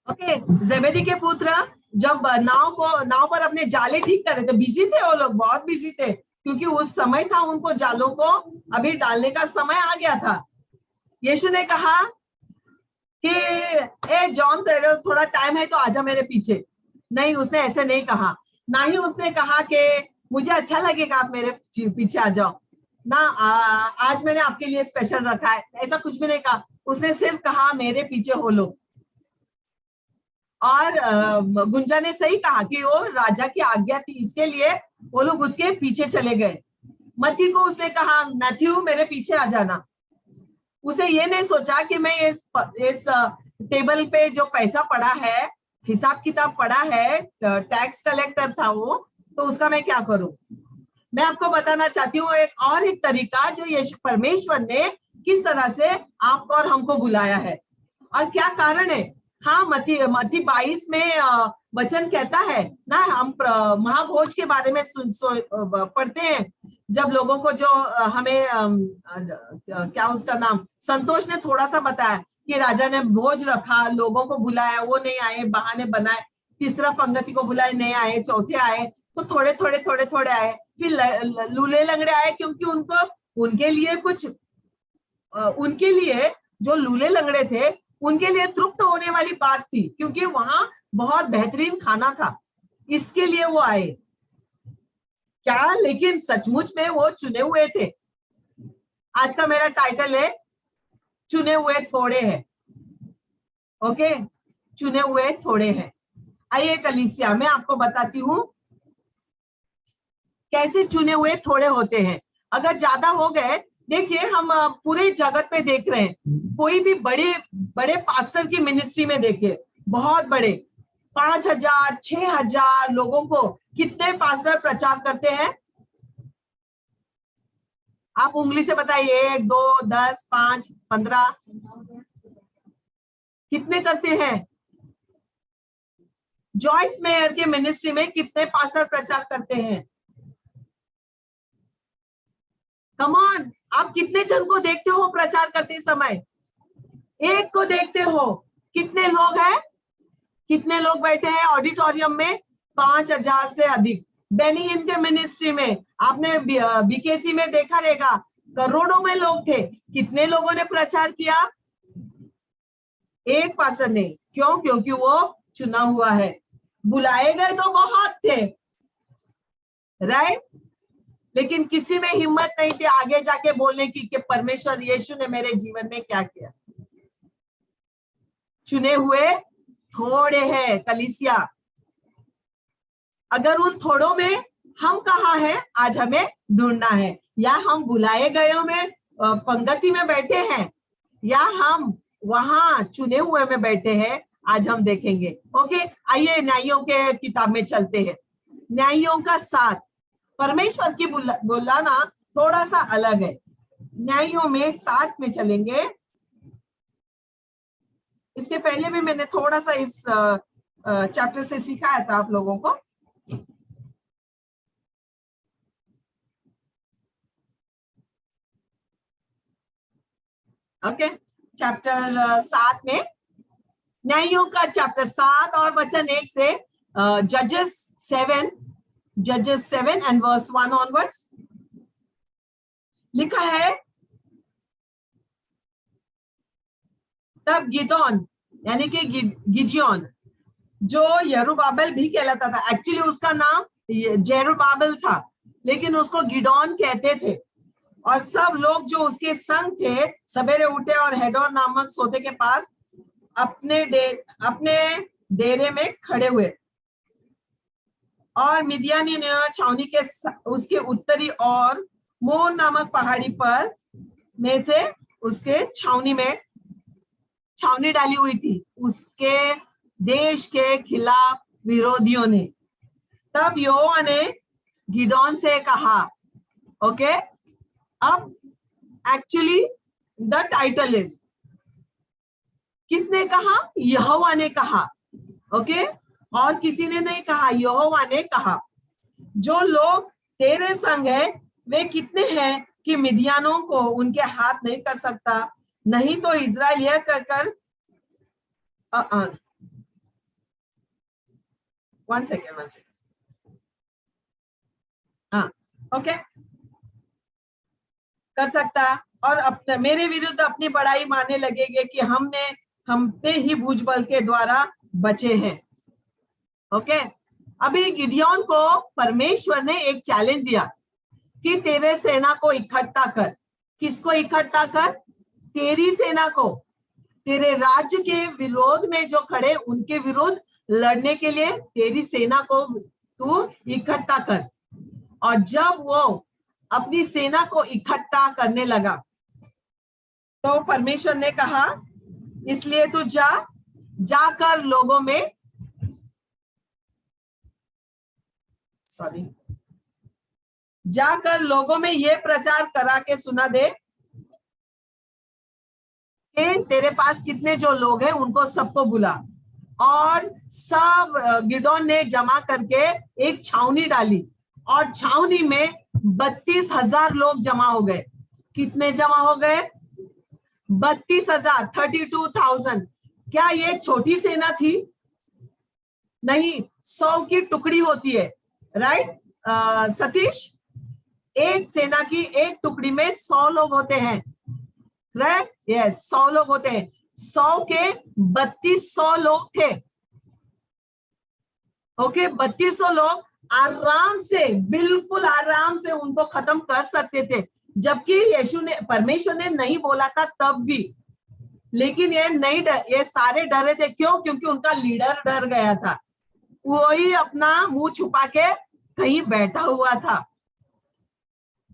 Okay, जेबेदी के पुत्र जब नाव पर अपने जाले ठीक कर रहे थे, बिजी थे वो लोग, बहुत बिजी थे, क्योंकि उस समय था उनको जालों को अभी डालने का समय आ गया था। यीशु ने कहा कि ए जॉन, तेरे थोड़ा टाइम है तो आजा मेरे पीछे। नहीं, उसने ऐसे नहीं कहा। ना ही उसने कहा कि मुझे अच्छा लगेगा आप मेरे पीछे आ जाओ ना, आज मैंने आपके लिए स्पेशल रखा है, ऐसा कुछ भी नहीं कहा। उसने सिर्फ कहा मेरे पीछे हो लो। और गुंजा ने सही कहा कि वो राजा की आज्ञा थी, इसके लिए वो लोग उसके पीछे चले गए। मत्ती को उसने कहा मैथ्यू मेरे पीछे आ जाना। उसने ये नहीं सोचा कि मैं इस टेबल पे जो पैसा पड़ा है, हिसाब किताब पड़ा है, टैक्स कलेक्टर था वो, तो उसका मैं क्या करूं। मैं आपको बताना चाहती हूँ एक तरीका जो यीशु परमेश्वर ने किस तरह से आपको और हमको बुलाया है और क्या कारण है। हाँ, मत्ती 22 में वचन कहता है ना, हम महाभोज के बारे में पढ़ते हैं, जब लोगों को जो हमें क्या उसका नाम, संतोष ने थोड़ा सा बताया कि राजा ने भोज रखा, लोगों को बुलाया, वो नहीं आए, बहाने बनाए, तीसरा पंगति को बुलाए, नहीं आए, चौथे आए, तो थोड़े थोड़े थोड़े थोड़े आए, फिर लूले लंगड़े आए, क्योंकि उनको उनके लिए कुछ उनके लिए जो लूले लंगड़े थे उनके लिए तृप्त होने वाली बात थी, क्योंकि वहां बहुत बेहतरीन खाना था, इसके लिए वो आए। क्या लेकिन सचमुच में वो चुने हुए थे? आज का मेरा टाइटल है चुने हुए थोड़े हैं। ओके, चुने हुए थोड़े हैं। आइए कलीसिया, मैं आपको बताती हूं कैसे चुने हुए थोड़े होते हैं। अगर ज्यादा हो गए, देखिए हम पूरे जगत में देख रहे हैं, कोई भी बड़े बड़े पास्टर की मिनिस्ट्री में देखिए, बहुत बड़े 5,000 6,000 लोगों को कितने पास्टर प्रचार करते हैं? आप उंगली से बताइए, 1 2 10 5 15 कितने करते हैं? जॉयस मेयर के मिनिस्ट्री में कितने पास्टर प्रचार करते हैं? कम ऑन, आप कितने जन को देखते हो प्रचार करते समय? एक को देखते हो। कितने लोग हैं? कितने लोग बैठे हैं ऑडिटोरियम में? 5,000 से अधिक। बेनी हिन के मिनिस्ट्री में आपने बीकेसी में देखा रहेगा, करोड़ों में लोग थे। कितने लोगों ने प्रचार किया? एक पास्टर ने। क्यों? क्योंकि वो चुना हुआ है। बुलाए गए तो बहुत थे, राइट, लेकिन किसी में हिम्मत नहीं थी आगे जाके बोलने की कि परमेश्वर यीशु ने मेरे जीवन में क्या किया। चुने हुए थोड़े हैं कलीसिया। अगर उन थोड़ों में हम कहाँ हैं, आज हमें ढूंढना है। या हम बुलाए गए में पंगति में बैठे हैं, या हम वहां चुने हुए में बैठे हैं, आज हम देखेंगे। ओके, आइए न्यायों के किताब में चलते हैं। न्यायों का 7, परमेश्वर की बुलाना थोड़ा सा अलग है। न्यायों में 7 में चलेंगे। इसके पहले भी मैंने थोड़ा सा इस चैप्टर से सिखाया था आप लोगों को। ओके, चैप्टर 7 में, न्यायों का चैप्टर 7 और वचन 1 से जजेस 7 एंड वर्स 1 ऑनवर्ड्स लिखा है। तब गिदोन यानी कि गिडियोन, जो यरूबाबेल भी कहलाता था, एक्चुअली उसका नाम जेरुबाबेल था, लेकिन उसको गिडोन कहते थे, और सब लोग जो उसके संग थे सवेरे उठे और हेडोर नामक सोते के पास अपने डेरे में खड़े हुए, और मिदियानी ने छावनी के उसके उत्तरी और मोर नामक पहाड़ी पर में से उसके छावनी डाली हुई थी उसके देश के खिलाफ विरोधियों ने। तब यहोवा ने गिदोन से कहा, ओके, अब एक्चुअली द टाइटल इज, किसने कहा? यहोवा ने कहा। ओके, और किसी ने नहीं कहा, यहोवा ने कहा, जो लोग तेरे संग है वे कितने हैं कि मिदियानों को उनके हाथ नहीं कर सकता, नहीं तो इजराइल यह कहकर वन सेकेंड। हाँ, ओके, कर सकता। और अपने मेरे विरुद्ध अपनी बड़ाई मानने लगेंगे कि हमने ही भुजबल के द्वारा बचे हैं। ओके, अभी गिडियोन को परमेश्वर ने एक चैलेंज दिया कि तेरे सेना को इकट्ठा कर। किसको इकट्ठा कर? तेरी सेना को, तेरे राज्य के विरोध में जो खड़े उनके विरुद्ध लड़ने के लिए तेरी सेना को तू इकट्ठा कर। और जब वो अपनी सेना को इकट्ठा करने लगा तो परमेश्वर ने कहा, इसलिए तू जाकर लोगों में जाकर लोगों में ये प्रचार करा के सुना दे कि तेरे पास कितने जो लोग हैं उनको सबको बुला। और सब गिदोन ने जमा करके एक छावनी डाली और छावनी में 32,000 लोग जमा हो गए। कितने जमा हो गए? 32,000, 32,000। क्या ये छोटी सेना थी? नहीं, 100 की टुकड़ी होती है, राइट सतीश? एक सेना की एक टुकड़ी में 100 लोग होते हैं, राइट? यस, 100 लोग होते हैं। 100 के 3200 लोग थे। ओके, 3200 लोग आराम से, बिल्कुल आराम से उनको खत्म कर सकते थे, जबकि परमेश्वर ने नहीं बोला था तब भी। लेकिन ये सारे डरे थे। क्यों? क्योंकि उनका लीडर डर गया था। वही अपना मुंह छुपा के कहीं बैठा हुआ था।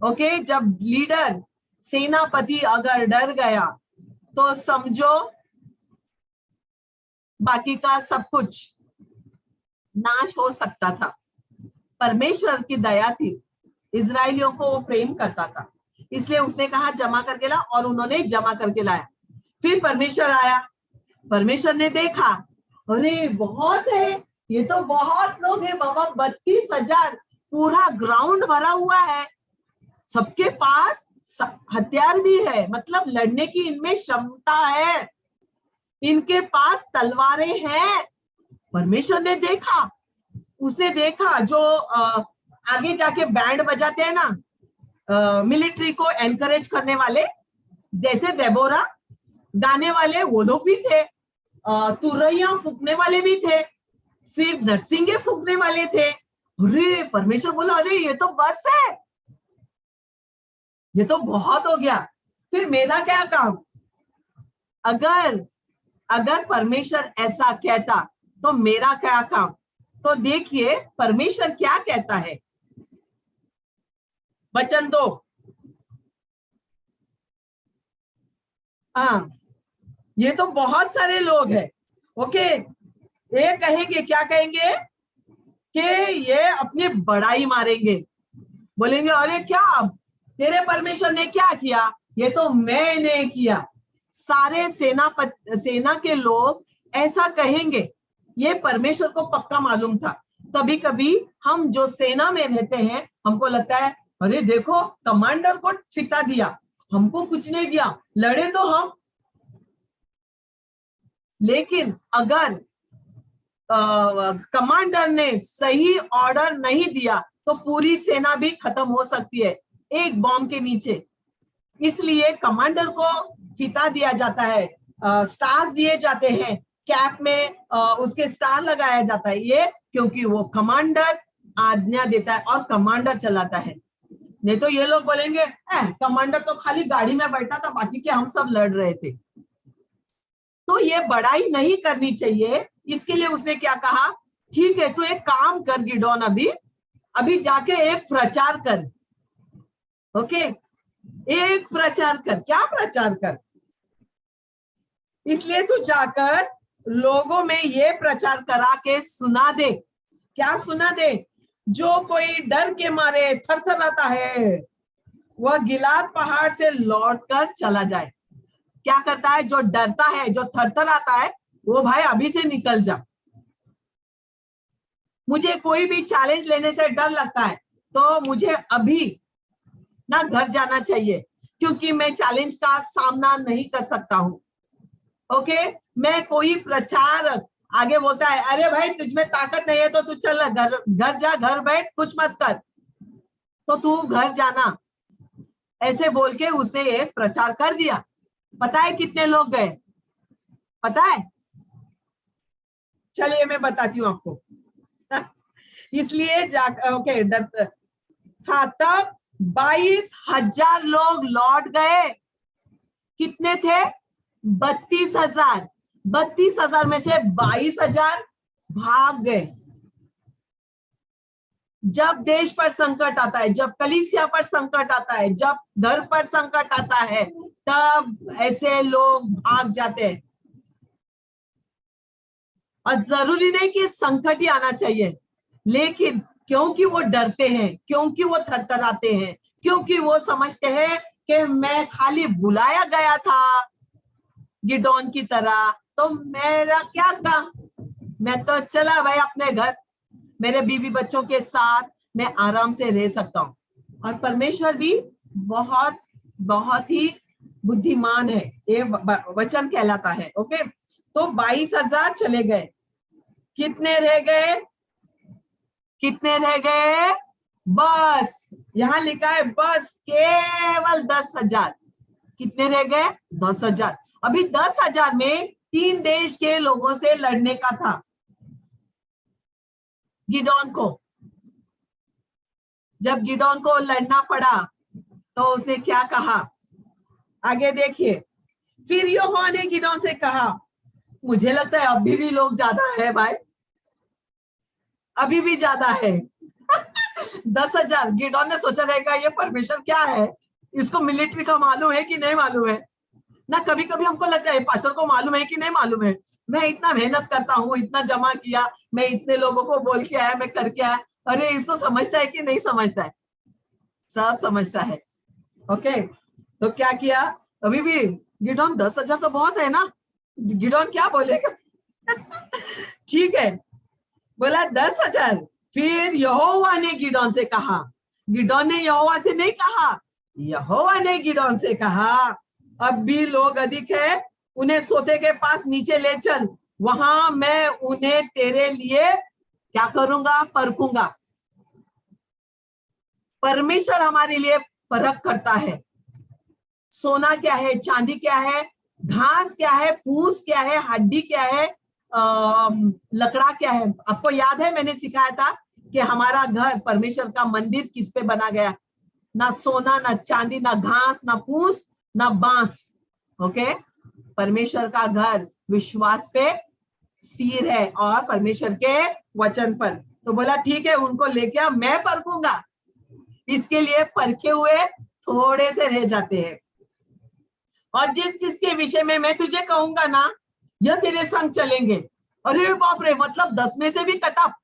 ओके, जब लीडर, सेनापति अगर डर गया तो समझो बाकी का सब कुछ नाश हो सकता था। परमेश्वर की दया थी, इजराइलियों को वो प्रेम करता था, इसलिए उसने कहा जमा करके ला, और उन्होंने जमा करके लाया। फिर परमेश्वर आया, परमेश्वर ने देखा, अरे बहुत है, ये तो बहुत लोग हैं बाबा, 32,000, पूरा ग्राउंड भरा हुआ है, सबके पास हथियार भी है, मतलब लड़ने की इनमें क्षमता है, इनके पास तलवारें हैं। परमेश्वर ने देखा, उसने देखा जो आगे जाके बैंड बजाते हैं ना, मिलिट्री को एनकरेज करने वाले, जैसे देबोरा, गाने वाले वो लोग भी थे, तुरैया फूकने वाले भी थे, फिर नरसिंगे फूकने वाले थे। अरे परमेश्वर बोला, अरे ये तो बस है, ये तो बहुत हो गया, फिर मेरा क्या काम? अगर परमेश्वर ऐसा कहता तो मेरा क्या काम? तो देखिए परमेश्वर क्या कहता है, वचन 2। हाँ, ये तो बहुत सारे लोग हैं। ओके, ये कहेंगे, क्या कहेंगे? कि ये अपनी बड़ाई मारेंगे, बोलेंगे अरे क्या तेरे परमेश्वर ने क्या किया, ये तो मैंने किया। सारे सेना के लोग ऐसा कहेंगे। ये परमेश्वर को पक्का मालूम था। कभी कभी हम जो सेना में रहते हैं, हमको लगता है अरे देखो कमांडर को फिता दिया, हमको कुछ नहीं दिया, लड़े तो हम। लेकिन अगर कमांडर ने सही ऑर्डर नहीं दिया तो पूरी सेना भी खत्म हो सकती है एक बॉम्ब के नीचे। इसलिए कमांडर को फिता दिया जाता है, स्टार्स दिए जाते हैं, कैप में उसके स्टार लगाया जाता है, ये क्योंकि वो कमांडर आज्ञा देता है और कमांडर चलाता है। नहीं तो ये लोग बोलेंगे कमांडर तो खाली गाड़ी में बैठा था, बाकी के हम सब लड़ रहे थे। तो ये बड़ाई नहीं करनी चाहिए। इसके लिए उसने क्या कहा, ठीक है तू एक काम कर गिडोन, अभी जाके एक प्रचार कर। ओके, एक प्रचार कर। क्या प्रचार कर? इसलिए तू जाकर लोगों में ये प्रचार करा के सुना दे। क्या सुना दे? जो कोई डर के मारे थरथराता है वह गिलाद पहाड़ से लौटकर चला जाए। क्या करता है? जो डरता है, जो थरथराता है, वो भाई अभी से निकल जा। मुझे कोई भी चैलेंज लेने से डर लगता है तो मुझे अभी ना घर जाना चाहिए, क्योंकि मैं चैलेंज का सामना नहीं कर सकता हूं। ओके, मैं कोई प्रचार आगे बोलता है, अरे भाई तुझमें ताकत नहीं है तो तू चल घर घर जा, घर बैठ, कुछ मत कर, तो तू घर जाना। ऐसे बोल के उसने एक प्रचार कर दिया। पता है कितने लोग गए? पता है? चलिए मैं बताती हूँ आपको। इसलिए ओके, हाँ, तब 22,000 लोग लौट गए। कितने थे? 32,000। 32,000 में से 22,000 भाग गए। जब देश पर संकट आता है, जब कलीसिया पर संकट आता है, जब घर पर संकट आता है, तब ऐसे लोग भाग जाते हैं। और जरूरी नहीं कि संकट ही आना चाहिए, लेकिन क्योंकि वो डरते हैं, क्योंकि वो थरथराते हैं, क्योंकि वो समझते हैं कि मैं खाली बुलाया गया था गिदोन की तरह, तो मेरा क्या काम, मैं तो चला भाई अपने घर, मेरे बीवी बच्चों के साथ मैं आराम से रह सकता हूँ। और परमेश्वर भी बहुत बहुत ही बुद्धिमान है, ये वचन कहलाता है। ओके, तो 22,000 चले गए। कितने रह गए? कितने रह गए? बस यहां लिखा है बस केवल 10,000। कितने रह गए? 10,000। अभी 10,000 में 3 देश के लोगों से लड़ने का था गिदोन को। जब गिदोन को लड़ना पड़ा तो उसने क्या कहा? आगे देखिए। फिर यहोवा ने गिदोन से कहा, मुझे लगता है अभी भी लोग ज्यादा है भाई, अभी भी ज्यादा है। 10,000। गिदोन ने सोचा रहेगा ये परमेश्वर क्या है, इसको मिलिट्री का मालूम है कि नहीं मालूम है ना। कभी कभी हमको लगता है पास्टर को मालूम है कि नहीं मालूम है, मैं इतना मेहनत करता हूँ, इतना जमा किया, मैं इतने लोगों को बोल के आया, मैं करके आया, अरे इसको समझता है कि नहीं समझता है? सब समझता है। ओके, तो क्या किया? अभी भी गिदोन 10,000 तो बहुत है ना, गिदोन क्या बोलेगा? ठीक है, बोला 10,000। फिर यहोवा ने गिदोन से कहा, गिदोन ने यहोवा से नहीं कहा, यहोवा ने गिदोन से कहा, अब भी लोग अधिक है, उन्हें सोते के पास नीचे ले चल, वहां मैं उन्हें तेरे लिए क्या करूंगा? परखूंगा। परमेश्वर हमारे लिए परख करता है। सोना क्या है, चांदी क्या है, घास क्या है, फूस क्या है, हड्डी क्या है, लकड़ा क्या है। आपको याद है मैंने सिखाया था कि हमारा घर परमेश्वर का मंदिर किस पे बना गया? ना सोना, ना चांदी, ना घास, ना फूस, ना बांस। ओके, परमेश्वर का घर विश्वास पे स्थिर है और परमेश्वर के वचन पर। तो बोला ठीक है, उनको लेके आ, मैं परखूंगा। इसके लिए परखे हुए थोड़े से रह जाते हैं। और जिस चीज के विषय में मैं तुझे कहूंगा ना, यह तेरे संग चलेंगे। अरे बाप रे, मतलब 10 में से भी कटअप,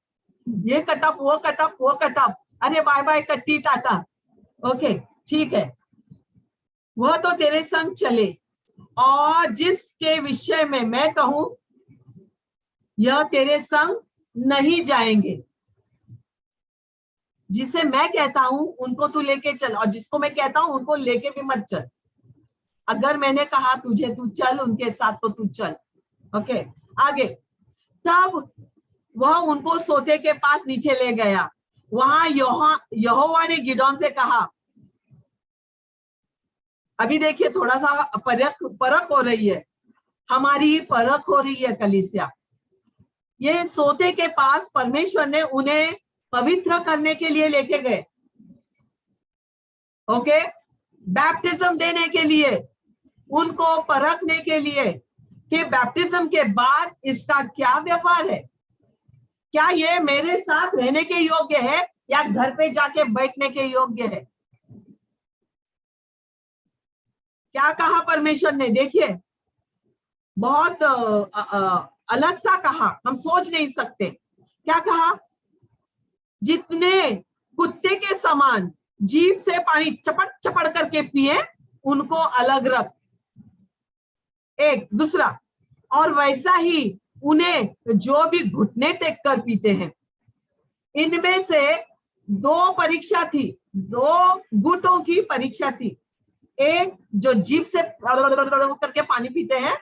ये कटअप, वो कटअप, वो कटअप, अरे बाय बाय कट्टी टाटा। ओके, ठीक है, वह तो तेरे संग चले, और जिसके विषय में मैं कहूं यह तेरे संग नहीं जाएंगे। जिसे मैं कहता हूं उनको तू लेके चल, और जिसको मैं कहता हूं उनको लेके भी मत चल। अगर मैंने कहा तुझे तू चल उनके साथ, तो तू चल। ओके, आगे। तब वह उनको सोते के पास नीचे ले गया। वहां यहोवा ने गिदोन से कहा, अभी देखिए थोड़ा सा परख हो रही है, हमारी परख हो रही है कलीसिया। ये सोते के पास परमेश्वर ने उन्हें पवित्र करने के लिए लेके गए। ओके, बैप्टिज्म देने के लिए, उनको परखने के लिए कि बैप्टिज्म के बाद इसका क्या व्यवहार है, क्या ये मेरे साथ रहने के योग्य है या घर पे जाके बैठने के योग्य है। क्या कहा परमेश्वर ने? देखिए, बहुत अलग सा कहा, हम सोच नहीं सकते। क्या कहा? जितने कुत्ते के समान जीभ से पानी चपड़ चपड़ करके पिए उनको अलग रख। एक दूसरा, और वैसा ही उन्हें जो भी घुटने टेक कर पीते हैं। इनमें से 2 परीक्षा थी, 2 गुटों की परीक्षा थी। एक जो जीभ से करके पानी पीते हैं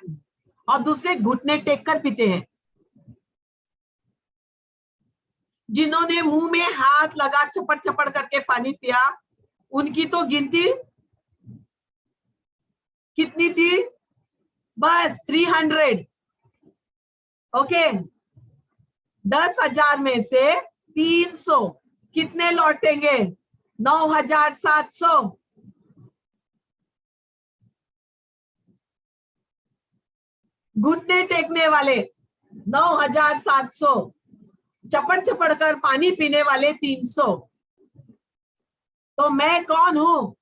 और दूसरे घुटने टेक कर पीते हैं। जिन्होंने मुंह में हाथ लगा चपड़ चपड़ करके पानी पिया, उनकी तो गिनती कितनी थी? बस 300। ओके, 10,000 में से 300 कितने लौटेंगे? 9,700। घुटने टेकने वाले 9,700, चपड़ चपड़ कर पानी पीने वाले 300। तो मैं कौन हूं?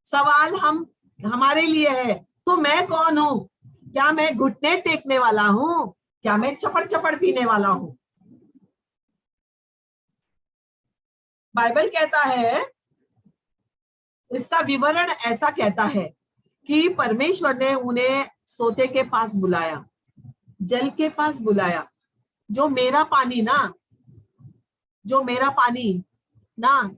सवाल हमारे लिए है। तो मैं कौन हूं? क्या मैं घुटने टेकने वाला हूं? क्या मैं चपड़ चपड़ पीने वाला हूं? बाइबल कहता है, इसका विवरण ऐसा कहता है कि परमेश्वर ने उन्हें सोते के पास बुलाया, जल के पास बुलाया। जो मेरा पानी ना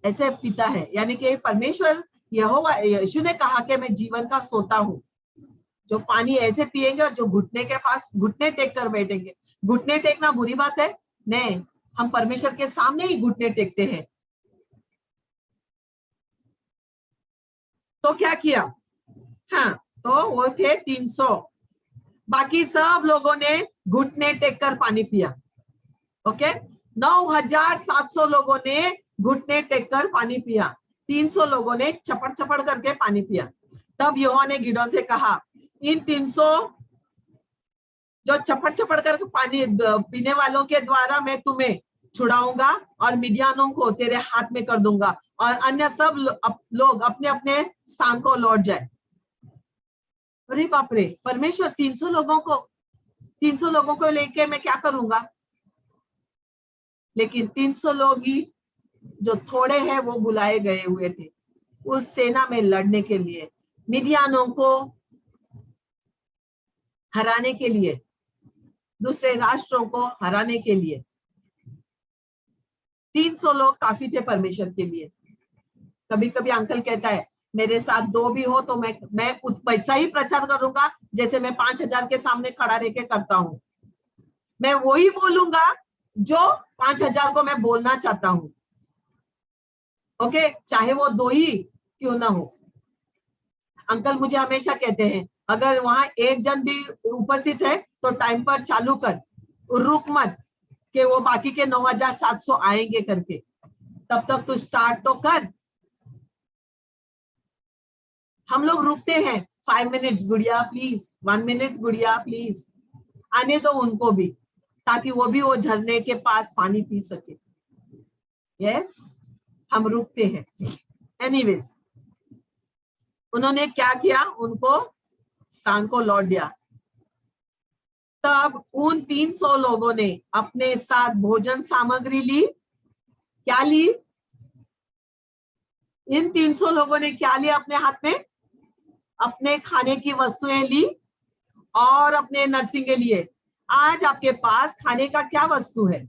ऐसे पीता है, यानी कि परमेश्वर यहोवा यीशु ने कहा कि मैं जीवन का सोता हूं। जो पानी ऐसे पिएंगे और जो घुटने के पास घुटने टेक कर बैठेंगे। घुटने टेकना बुरी बात है? नहीं, हम परमेश्वर के सामने ही घुटने टेकते हैं। तो क्या किया? हाँ, तो वो थे 300। बाकी सब लोगों ने घुटने टेक कर पानी पिया। ओके, 9,700 लोगों ने घुटने टेक कर पानी पिया, 300 लोगों ने चपड़ चपड़ करके पानी पिया। तब यहोवा ने गिदोन से कहा, इन 300 जो चपड़ चपड़ कर पानी पीने वालों के द्वारा मैं तुम्हें छुड़ाऊंगा और मिडियानों को तेरे हाथ में कर दूंगा, और अन्य सब लोग अपने अपने स्थान को लौट जाए। अरे बाप रे, परमेश्वर 300 लोगों को लेके मैं क्या करूंगा? लेकिन 300 लोग ही जो थोड़े हैं वो बुलाए गए हुए थे उस सेना में लड़ने के लिए, मिडियानों को हराने के लिए, दूसरे राष्ट्रों को हराने के लिए। 300 लोग काफी थे परमेश्वर के लिए। कभी कभी अंकल कहता है, मेरे साथ 2 भी हो तो मैं वैसा ही प्रचार करूंगा जैसे मैं 5,000 के सामने खड़ा रह के करता हूं। मैं वही बोलूंगा जो 5,000 को मैं बोलना चाहता हूं। ओके, चाहे वो 2 ही क्यों ना हो। अंकल मुझे हमेशा कहते हैं, अगर वहां 1 जन भी उपस्थित है तो टाइम पर चालू कर, रुक मत कि वो बाकी के 9,700 आएंगे करके। तब तक तू स्टार्ट तो कर। हम लोग रुकते हैं 5 मिनट्स गुड़िया प्लीज, 1 मिनट गुड़िया प्लीज, आने दो उनको भी, ताकि वो भी वो झरने के पास पानी पी सके। यस, हम रुकते हैं। एनीवेज, उन्होंने क्या किया? उनको स्थान को लौट दिया। तब उन 300 लोगों ने अपने साथ भोजन सामग्री ली। क्या ली? इन 300 लोगों ने क्या लिया अपने हाथ में? अपने खाने की वस्तुएं ली और अपने नर्सिंग के लिए। आज आपके पास खाने का क्या वस्तु है?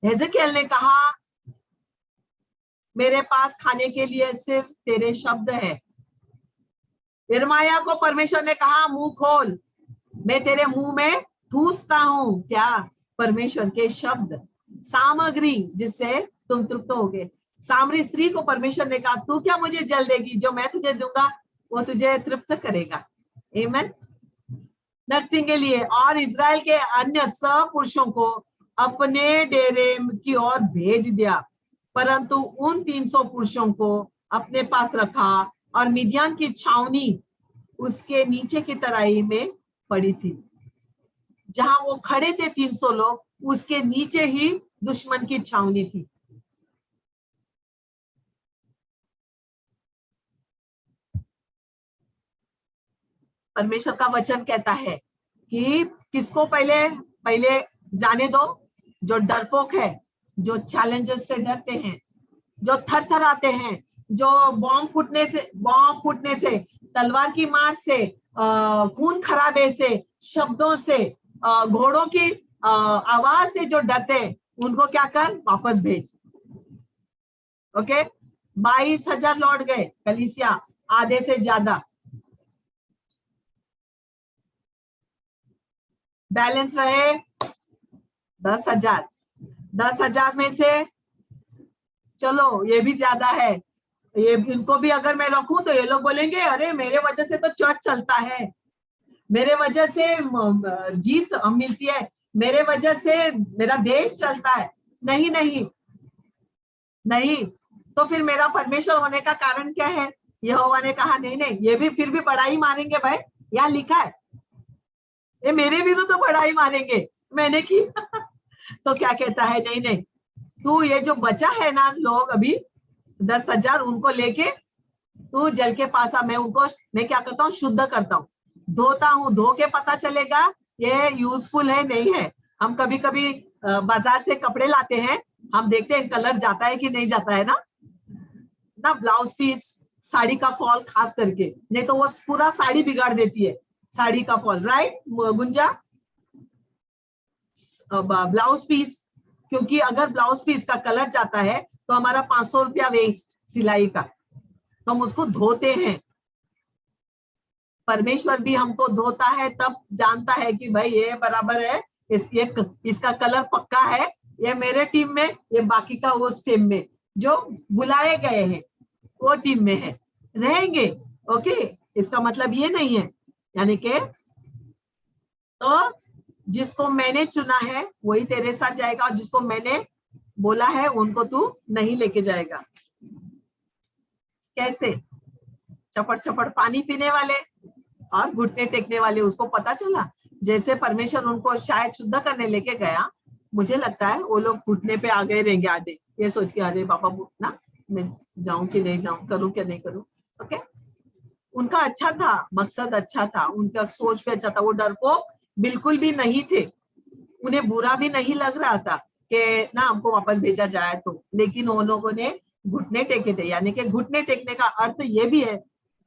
हेजेकियेल ने कहा, मेरे पास खाने के लिए सिर्फ तेरे शब्द है। यिर्मयाह को परमेश्वर ने कहा, मुंह खोल, मैं तेरे मुंह में ठूसता हूं क्या? परमेश्वर के शब्द, सामग्री जिससे तुम तृप्त होगे। सामरी स्त्री को परमेश्वर ने कहा, तू क्या मुझे जल देगी? जो मैं तुझे दूंगा वो तुझे तृप्त करेगा। आमीन। नर्सिंग के लिए और इजराइल के अन्य सब पुरुषों को अपने डेरे की ओर भेज दिया, परंतु उन 300 पुरुषों को अपने पास रखा और मिडियान की छावनी उसके नीचे की तराई में पड़ी थी। जहां वो खड़े थे 300 लोग, उसके नीचे ही दुश्मन की छावनी थी। परमेश्वर का वचन कहता है कि किसको पहले जाने दो? जो डरपोक है, जो चैलेंजेस से डरते हैं, जो थर आते हैं, जो बॉम्ब फूटने से, तलवार की मार से, खून खराबे से, शब्दों से, घोड़ों की आवाज से जो डरते हैं, उनको क्या कर? वापस भेज। ओके, 22,000 लौट गए कलीसिया, आधे से ज्यादा। बैलेंस रहे 10,000। 10,000 में से चलो ये भी ज्यादा है, ये इनको भी अगर मैं रखूं तो ये लोग बोलेंगे अरे मेरे वजह से तो चर्च चलता है, मेरे वजह से जीत मिलती है, मेरे वजह से मेरा देश चलता है। नहीं नहीं नहीं, तो फिर मेरा परमेश्वर होने का कारण क्या है? यहोवा ने कहा नहीं नहीं, ये भी फिर भी बड़ाई मारेंगे भाई, यहाँ लिखा है, ये मेरे भी तो बड़ाई मारेंगे, मैंने की तो क्या कहता है, नहीं नहीं, तू ये जो बचा है ना लोग अभी 10,000, उनको लेके तू जल के पास आ, मैं क्या करता हूँ, शुद्ध करता हूँ, धोता हूँ, धो के पता चलेगा ये यूजफुल है नहीं है। हम कभी कभी बाजार से कपड़े लाते हैं, हम देखते हैं कलर जाता है कि नहीं जाता है ना ब्लाउज पीस, साड़ी का फॉल खास करके, नहीं तो वो पूरा साड़ी बिगाड़ देती है, साड़ी का फॉल, राइट गुंजा? ब्लाउज पीस, क्योंकि अगर ब्लाउज पीस का कलर जाता है तो हमारा 500 रुपया वेस्ट सिलाई का, तो हम उसको धोते हैं। परमेश्वर भी हमको धोता है, तब जानता है कि भाई ये बराबर है, इसका कलर पक्का है, ये मेरे टीम में, ये बाकी का उस टीम में, जो बुलाए गए हैं वो टीम में है, रहेंगे। ओके, इसका मतलब ये नहीं है, यानी कि तो जिसको मैंने चुना है वही तेरे साथ जाएगा, और जिसको मैंने बोला है उनको तू नहीं लेके जाएगा। कैसे? चपड़ चपड़ पानी पीने वाले और घुटने टेकने वाले, उसको पता चला जैसे परमेश्वर उनको शायद शुद्ध करने लेके गया, मुझे लगता है वो लोग घुटने पे आ गए रहेंगे आधे, ये सोच के अरे बाबा ना मैं जाऊं कि नहीं जाऊं, करूं क्या नहीं करूं। ओके, उनका अच्छा था, मकसद अच्छा था, उनका सोच भी अच्छा था, वो डरपोक बिल्कुल भी नहीं थे, उन्हें बुरा भी नहीं लग रहा था कि ना हमको वापस भेजा जाए तो, लेकिन वो लोगों ने घुटने टेके थे। यानी कि घुटने टेकने का अर्थ ये भी है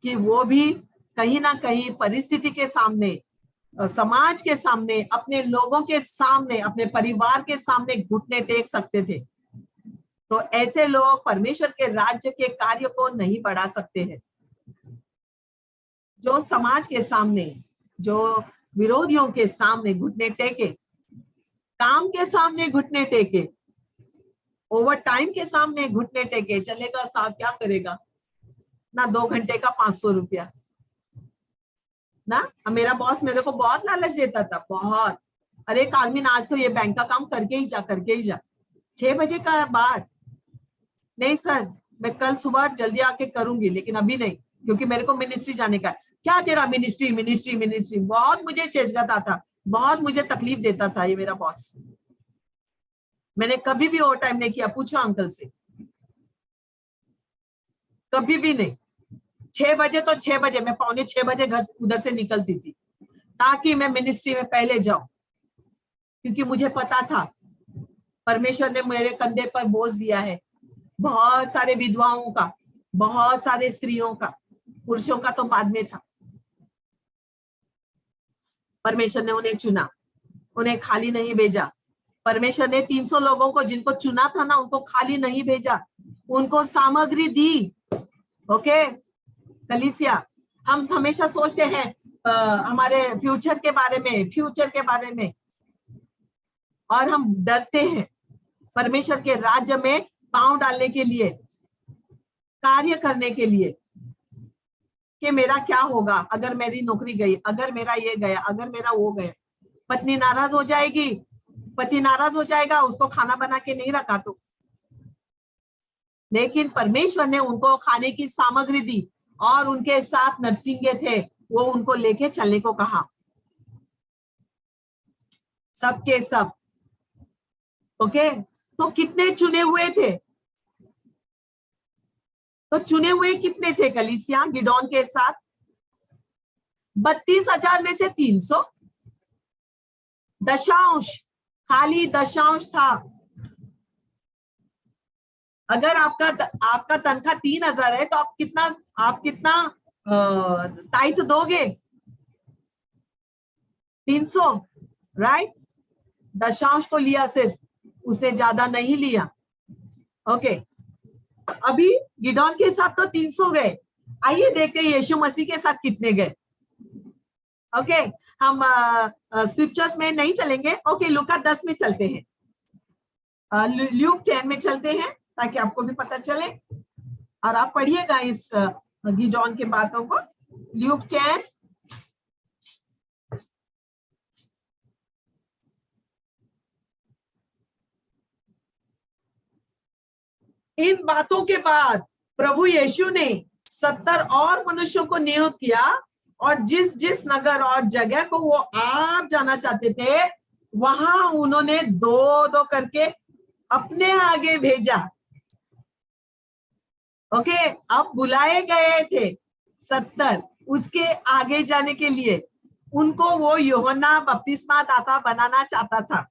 कि वो भी कहीं ना कहीं परिस्थिति के सामने, समाज के सामने, अपने लोगों के सामने, अपने परिवार के सामने घुटने टेक सकते थे। तो ऐसे लोग परमेश्वर के राज्य के कार्य को नहीं बढ़ा सकते हैं। जो समाज के सामने, जो विरोधियों के सामने घुटने टेके, काम के सामने घुटने टेके, ओवर टाइम के सामने घुटने टेके, चलेगा साहब क्या करेगा ना, 2 घंटे का 500 रुपया ना। मेरा बॉस मेरे को बहुत लालच देता था, बहुत, अरे कालमिन आज तो ये बैंक का काम करके ही जा 6 बजे का बाद, नहीं सर मैं कल सुबह जल्दी आके करूंगी, लेकिन अभी नहीं, क्योंकि मेरे को मिनिस्ट्री जाने का है। क्या तेरा मिनिस्ट्री मिनिस्ट्री मिनिस्ट्री, बहुत मुझे चेचगाता था, बहुत मुझे तकलीफ देता था ये मेरा बॉस। मैंने कभी भी ओवर टाइम नहीं किया, पूछो अंकल से, कभी भी नहीं। 6 बजे तो 6 बजे, मैं 5:45 बजे घर उधर से निकलती थी, ताकि मैं मिनिस्ट्री में पहले जाऊं, क्योंकि मुझे पता था परमेश्वर ने मेरे कंधे पर बोझ दिया है, बहुत सारे विधवाओं का, बहुत सारे स्त्रियों का, पुरुषों का तो बाद में था। परमेश्वर ने उन्हें चुना, उन्हें खाली नहीं भेजा। परमेश्वर ने 300 लोगों को जिनको चुना था ना, उनको खाली नहीं भेजा, उनको सामग्री दी। ओके कलीसिया, हम हमेशा सोचते हैं हमारे फ्यूचर के बारे में, और हम डरते हैं परमेश्वर के राज्य में पांव डालने के लिए, कार्य करने के लिए, कि मेरा क्या होगा अगर मेरी नौकरी गई, अगर मेरा ये गया, अगर मेरा वो गया, पत्नी नाराज हो जाएगी, पति नाराज हो जाएगा, उसको खाना बना के नहीं रखा तो। लेकिन परमेश्वर ने उनको खाने की सामग्री दी, और उनके साथ नरसिंगे थे, वो उनको लेके चलने को कहा, सबके सब। ओके, तो कितने चुने हुए थे? तो चुने हुए कितने थे कलीसिया गिदोन के साथ? 32,000 में से 300, दशांश, खाली दशांश था। अगर आपका तनख्वाह 3,000 है, तो आप कितना ताइथ दोगे? 300, राइट? दशांश को लिया सिर्फ, उसने ज्यादा नहीं लिया। ओके, अभी गिदोन के साथ तो 300 गए, आइए देखते हैं यीशु मसीह के साथ कितने गए। ओके, हम स्क्रिप्चर्स में नहीं चलेंगे। ओके, लूका 10 में चलते हैं, ल्यूक 10 में चलते हैं ताकि आपको भी पता चले और आप पढ़िएगा इस गिदोन के बातों को। ल्यूक 10 इन बातों के बाद प्रभु यीशु ने 70 और मनुष्यों को नियुक्त किया और जिस जिस नगर और जगह को वो आप जाना चाहते थे वहां उन्होंने दो दो करके अपने आगे भेजा। ओके, अब बुलाए गए थे 70, उसके आगे जाने के लिए उनको वो यूहन्ना बपतिस्मा दाता बनाना चाहता था।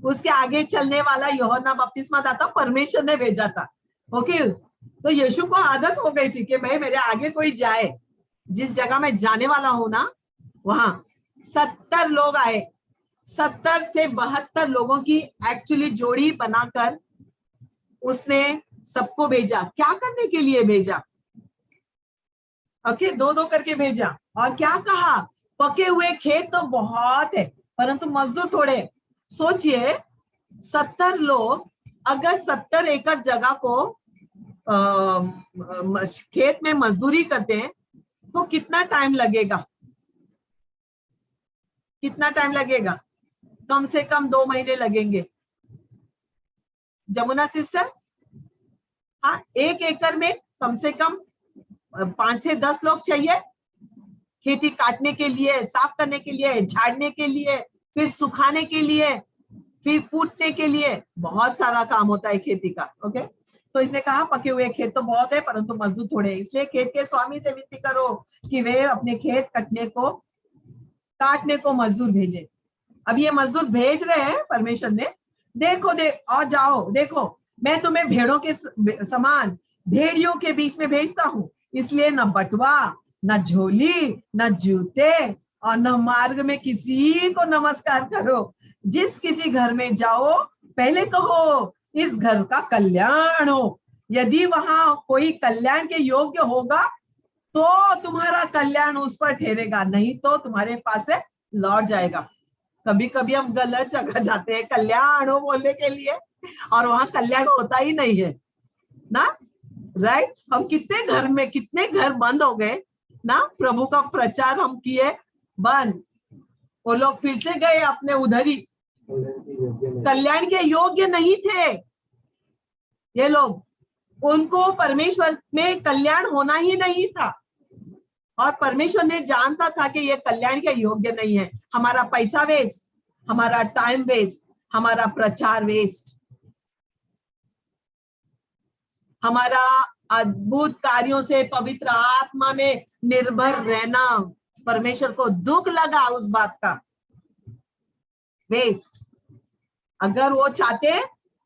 उसके आगे चलने वाला यूहन्ना बपतिस्मा दाता परमेश्वर ने भेजा था। ओके, तो यीशु को आदत हो गई थी कि भाई मेरे आगे कोई जाए, जिस जगह मैं जाने वाला हूं ना वहां 70 लोग आए। 70 से 72 लोगों की एक्चुअली जोड़ी बनाकर उसने सबको भेजा। क्या करने के लिए भेजा? ओके, दो दो करके भेजा। और क्या कहा? पके हुए खेत तो बहुत है परंतु मजदूर थोड़े। सोचिए 70 लोग अगर 70 एकड़ जगह को खेत में मजदूरी करते हैं तो कितना टाइम लगेगा? कितना टाइम लगेगा? कम से कम 2 महीने लगेंगे। जमुना सिस्टर, हाँ, 1 एकड़ में कम से कम 5 से 10 लोग चाहिए खेती काटने के लिए, साफ करने के लिए, झाड़ने के लिए, फिर सुखाने के लिए, फिर कूटने के लिए। बहुत सारा काम होता है खेती का। ओके, तो इसने कहा पके हुए खेत तो बहुत है परंतु मजदूर थोड़े, इसलिए खेत के स्वामी से विनती करो कि वे अपने खेत काटने को मजदूर भेजे। अब ये मजदूर भेज रहे हैं परमेश्वर ने। देखो और जाओ, देखो मैं तुम्हें भेड़ों के समान भेड़ियों के बीच में भेजता हूँ, इसलिए न बटुआ, न झोली, न जूते और न मार्ग में किसी को नमस्कार करो। जिस किसी घर में जाओ पहले कहो इस घर का कल्याण हो। यदि वहां कोई कल्याण के योग्य होगा तो तुम्हारा कल्याण उस पर ठहरेगा, नहीं तो तुम्हारे पास से लौट जाएगा। कभी कभी हम गलत जगह जाते हैं कल्याण हो बोलने के लिए और वहां कल्याण होता ही नहीं है ना, राइट? हम कितने घर बंद हो गए ना, प्रभु का प्रचार हम किए बंद, वो लोग फिर से गए अपने उधर ही। कल्याण के योग्य नहीं थे ये लोग, उनको परमेश्वर में कल्याण होना ही नहीं था और परमेश्वर ने जानता था कि ये कल्याण के योग्य नहीं है। हमारा पैसा वेस्ट, हमारा टाइम वेस्ट, हमारा प्रचार वेस्ट, हमारा अद्भुत कार्यों से पवित्र आत्मा में निर्भर रहना, परमेश्वर को दुख लगा उस बात का, वेस्ट। अगर वो चाहते,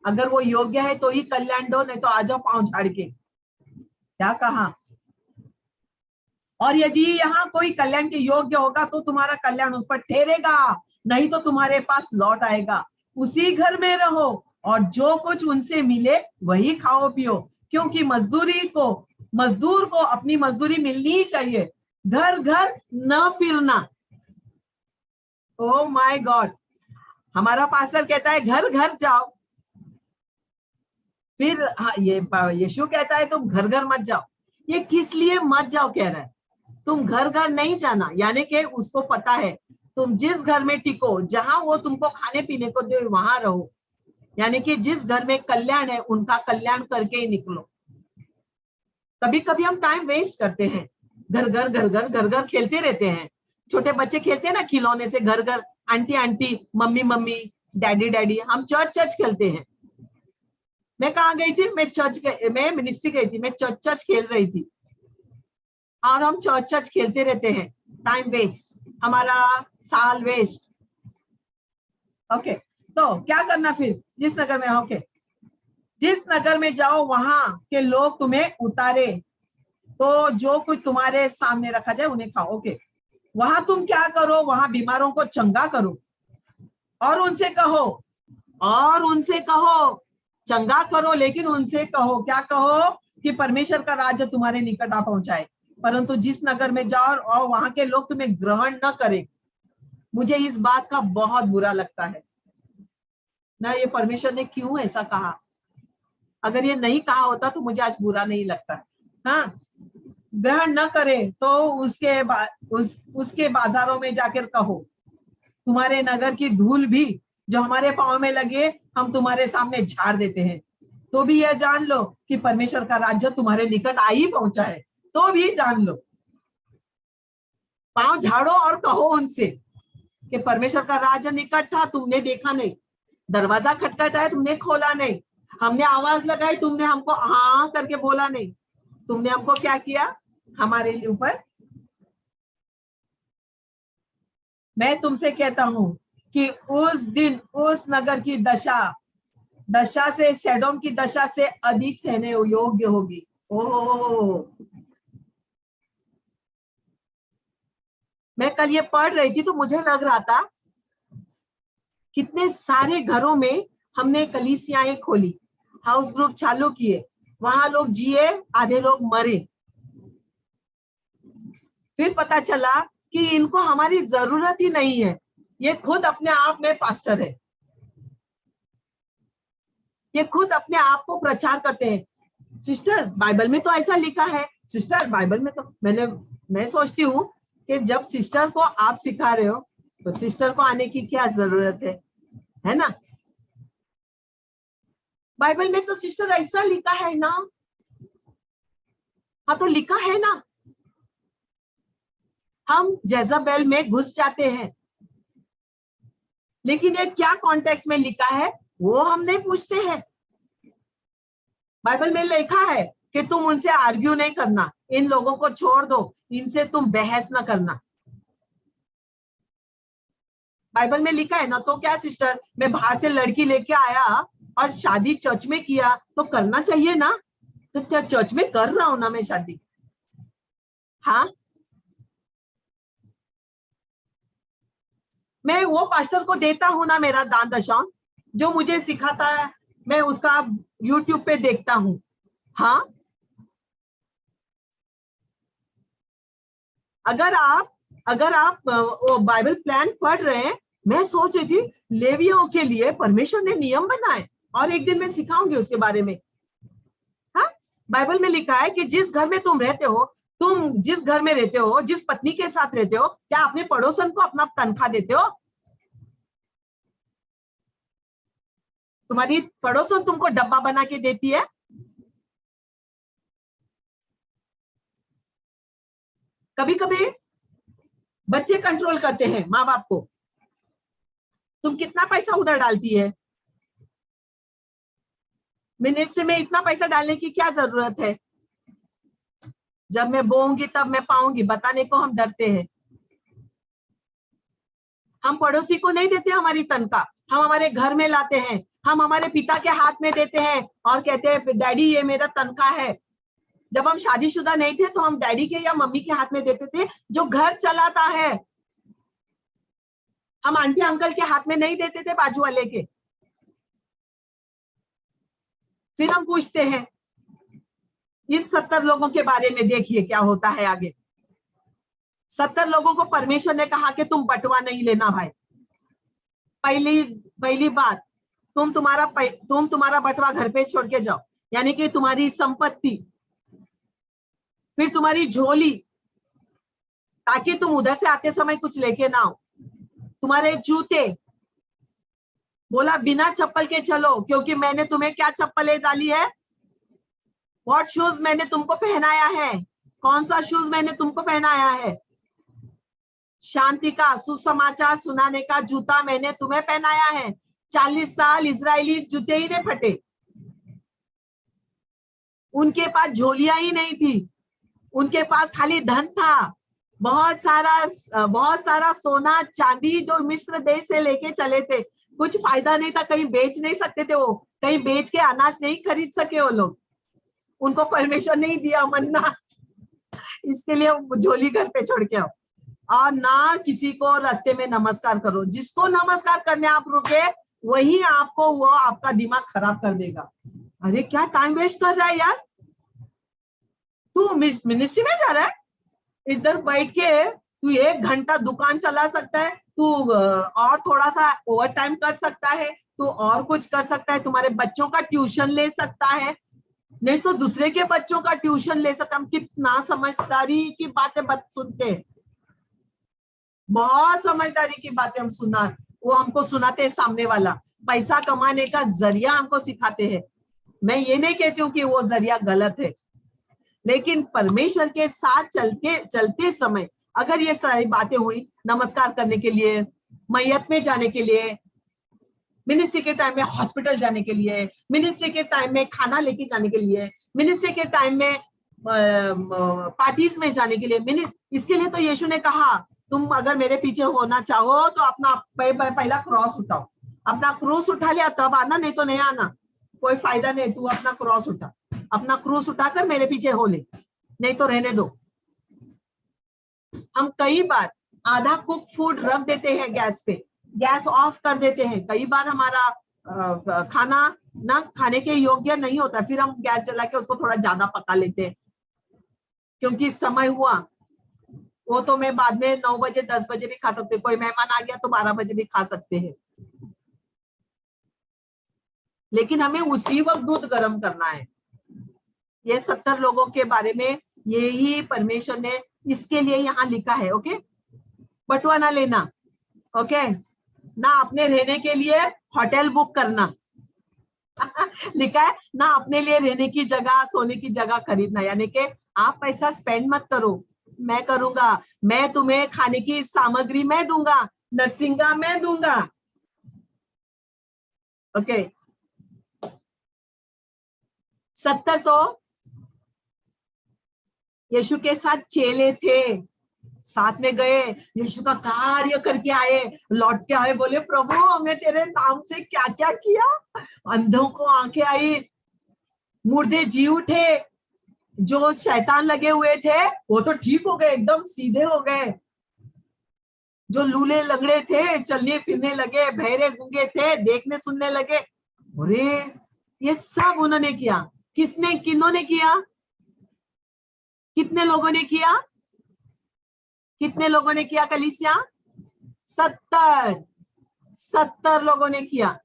अगर वो योग्य है तो ही कल्याण दो, नहीं तो आ जाओ पांव झाड़ के। क्या कहा? और यदि यहाँ कोई कल्याण के योग्य होगा तो तुम्हारा कल्याण उस पर ठहरेगा, नहीं तो तुम्हारे पास लौट आएगा। उसी घर में रहो और जो कुछ उनसे मिले वही खाओ पियो, क्योंकि मजदूर को अपनी मजदूरी मिलनी ही चाहिए। घर घर न फिरना। ओ माय गॉड, हमारा पास्टर कहता है घर घर जाओ, फिर ये यीशु कहता है तुम घर घर मत जाओ। ये किस लिए मत जाओ कह रहा है? तुम घर घर नहीं जाना, यानी कि उसको पता है तुम जिस घर में टिको, जहां वो तुमको खाने पीने को दे वहां रहो, यानी कि जिस घर में कल्याण है उनका कल्याण करके ही निकलो। कभी कभी हम टाइम वेस्ट करते हैं, घर घर खेलते रहते हैं। छोटे बच्चे खेलते हैं ना खिलौने से, घर घर, aunty aunty, mummy mummy, daddy daddy. हम चर्च खेलते हैं। मैं कहाँ गई थी? मैं मिनिस्ट्री गई थी, मैं चर्च खेल रही थी और हम चर्च खेलते रहते हैं। टाइम वेस्ट, हमारा साल वेस्ट। ओके, तो क्या करना फिर? जिस नगर में, ओके, जिस नगर में जाओ वहां के लोग तुम्हें उतारे तो जो कुछ तुम्हारे सामने रखा जाए उन्हें खाओ। ओके, वहां तुम क्या करो? वहां बीमारों को चंगा करो और उनसे कहो चंगा करो, लेकिन उनसे कहो, क्या कहो? कि परमेश्वर का राज्य तुम्हारे निकट आ पहुंचाए। परंतु जिस नगर में जाओ और वहां के लोग तुम्हें ग्रहण न करें मुझे इस बात का बहुत बुरा लगता है ना, ये परमेश्वर ने क्यों ऐसा कहा। अगर ये नहीं कहा होता तो मुझे आज बुरा नहीं लगता। हाँ, ग्रहण न करे तो उसके बाजारों में जाकर कहो, तुम्हारे नगर की धूल भी जो हमारे पांव में लगे हम तुम्हारे सामने झाड़ देते हैं। तो भी यह जान लो कि परमेश्वर का राज्य तुम्हारे निकट आ ही पहुंचा है। तो भी जान लो, पांव झाड़ो और कहो उनसे कि परमेश्वर का राज्य निकट था, तुमने देखा नहीं। दरवाजा खटखटाया, तुमने खोला नहीं। हमने आवाज लगाई, तुमने हमको हाँ करके बोला नहीं। तुमने हमको क्या किया, हमारे ऊपर। मैं तुमसे कहता हूं कि उस दिन उस नगर की दशा से सैडोम की दशा से अधिक सहने योग्य होगी। ओह, मैं कल ये पढ़ रही थी तो मुझे लग रहा था कितने सारे घरों में हमने कलीसियाएं खोली, हाउस ग्रुप चालू किए, वहां लोग जिए, आधे लोग मरे। फिर पता चला कि इनको हमारी जरूरत ही नहीं है, ये खुद अपने आप में पास्टर है, ये खुद अपने आप को प्रचार करते हैं। सिस्टर बाइबल में तो ऐसा लिखा है, सिस्टर बाइबल में तो मैं सोचती हूँ कि जब सिस्टर को आप सिखा रहे हो तो सिस्टर को आने की क्या जरूरत है ना। बाइबल में तो सिस्टर ऐसा लिखा है ना। हाँ, तो लिखा है ना। हम जेजबेल में घुस जाते हैं, लेकिन ये क्या कॉन्टेक्स्ट में लिखा है वो हम नहीं पूछते हैं। बाइबल में लिखा है कि तुम उनसे आर्ग्यू नहीं करना, इन लोगों को छोड़ दो, इनसे तुम बहस ना करना। बाइबल में लिखा है ना। तो क्या सिस्टर, मैं बाहर से लड़की लेके आया और शादी चर्च में किया तो करना चाहिए ना। तो क्या चर्च में कर रहा हूं ना मैं शादी। हाँ, मैं वो पास्टर को देता हूं ना मेरा दान दशांश, जो मुझे सिखाता है, मैं उसका यूट्यूब पे देखता हूं। हाँ, अगर आप बाइबल प्लान पढ़ रहे हैं, मैं सोच रही थी लेवियों के लिए परमेश्वर ने नियम बनाए, और एक दिन मैं सिखाऊंगी उसके बारे में। हाँ, बाइबल में लिखा है कि जिस घर में तुम रहते हो, तुम जिस घर में रहते हो, जिस पत्नी के साथ रहते हो, क्या अपने पड़ोसन को अपना तनख्वाह देते हो। तुम्हारी पड़ोसन तुमको डब्बा बना के देती है। कभी कभी बच्चे कंट्रोल करते हैं माँ बाप को, तुम कितना पैसा उधर डालती है, मिनिस्ट्री में इतना पैसा डालने की क्या जरूरत है, जब मैं बोऊंगी तब मैं पाऊंगी, बताने को हम डरते हैं। हम पड़ोसी को नहीं देते हमारी तनख्वाह, हम हमारे घर में लाते हैं, हम हमारे पिता के हाथ में देते हैं और कहते हैं डैडी ये मेरा तनख्वाह है। जब हम शादीशुदा नहीं थे तो हम डैडी के या मम्मी के हाथ में देते थे जो घर चलाता है। हम आंटी अंकल के हाथ में नहीं देते थे, बाजू वाले के। फिर हम पूछते हैं इन 70 लोगों के बारे में, देखिए क्या होता है आगे। 70 लोगों को परमेश्वर ने कहा कि तुम बंटवा नहीं लेना भाई। पहली बात, तुम तुम्हारा बंटवा घर पे छोड़ के जाओ, यानी कि तुम्हारी संपत्ति, फिर तुम्हारी झोली, ताकि तुम उधर से आते समय कुछ लेके ना आओ, तुम्हारे जूते, बोला बिना चप्पल के चलो, क्योंकि मैंने तुम्हें क्या चप्पलें डाली है, व्हाट शूज मैंने तुमको पहनाया है, कौन सा शूज मैंने तुमको पहनाया है, शांति का सुसमाचार सुनाने का जूता मैंने तुम्हें पहनाया है। 40 साल इजरायली जूते ही नहीं फटे, उनके पास झोलियां ही नहीं थी, उनके पास खाली धन था, बहुत सारा सोना चांदी जो मिस्र देश से लेके चले थे। कुछ फायदा नहीं था, कहीं बेच नहीं सकते थे, वो कहीं बेच के अनाज नहीं खरीद सके वो लोग, उनको परमेश्वर नहीं दिया मन्ना, इसके लिए झोली घर पे छोड़ के आओ। और ना किसी को रास्ते में नमस्कार करो, जिसको नमस्कार करने आप रुके वही आपको वो आपका दिमाग खराब कर देगा। अरे क्या टाइम वेस्ट कर रहा है यार, तू मिनिस्ट्री में जा रहा है, इधर बैठ के तू 1 घंटा दुकान चला सकता है, तू और थोड़ा सा ओवर टाइम कर सकता है, तू और कुछ कर सकता है, तुम्हारे बच्चों का ट्यूशन ले सकता है, नहीं तो दूसरे के बच्चों का ट्यूशन ले सकता। हम कितना समझदारी की बातें सुनते हैं, बहुत समझदारी की बातें हम सुना, वो हमको सुनाते हैं सामने वाला, पैसा कमाने का जरिया हमको सिखाते हैं। मैं ये नहीं कहती हूँ कि वो जरिया गलत है, लेकिन परमेश्वर के साथ चलते समय अगर ये सारी बातें हुई, नमस्कार करने के लिए, मैयत में जाने के लिए, मिनिस्ट्री के टाइम में हॉस्पिटल जाने के लिए, मिनिस्ट्री के टाइम में खाना लेके जाने के लिए, मिनिस्ट्री के टाइम में पार्टीज में जाने के लिए, इसके लिए तो यीशु ने कहा तुम अगर मेरे पीछे होना चाहो तो अपना पहला क्रॉस उठाओ, अपना क्रूस उठा लिया तब आना, नहीं तो नहीं आना, कोई फायदा नहीं, तू अपना क्रॉस उठा, अपना क्रूस उठाकर मेरे पीछे हो ले, नहीं तो रहने दो। हम कई बार आधा कुक फूड रख देते हैं गैस पे, गैस ऑफ कर देते हैं, कई बार हमारा खाना ना खाने के योग्य नहीं होता, फिर हम गैस जला के उसको थोड़ा ज्यादा पका लेते हैं, क्योंकि समय हुआ, वो तो मैं बाद में 9 बजे 10 बजे भी खा सकते, कोई मेहमान आ गया तो 12 बजे भी खा सकते हैं, लेकिन हमें उसी वक्त दूध गर्म करना है। ये 70 लोगों के बारे में यही परमेश्वर ने इसके लिए यहाँ लिखा है। ओके, बटुआ ना लेना, ओके, ना अपने रहने के लिए होटल बुक करना लिखा है, ना अपने लिए रहने की जगह सोने की जगह खरीदना, यानी कि आप पैसा स्पेंड मत करो, मैं करूंगा, मैं तुम्हें खाने की सामग्री मैं दूंगा, नरसिंगा मैं दूंगा। ओके, 70 तो यीशु के साथ चेले थे, साथ में गए, यीशु का कार्य करके आए, लौट के आए, बोले प्रभु हमने तेरे नाम से क्या क्या किया, अंधों को आंखें आई, मुर्दे जी उठे, जो शैतान लगे हुए थे वो तो ठीक हो गए, एकदम सीधे हो गए, जो लूले लंगड़े थे चलने फिरने लगे, बहरे गूंगे थे देखने सुनने लगे। अरे ये सब उन्होंने किया, किन्होंने किया, कितने लोगों ने किया, कितने लोगों ने किया कलीसिया? 70 लोगों ने किया।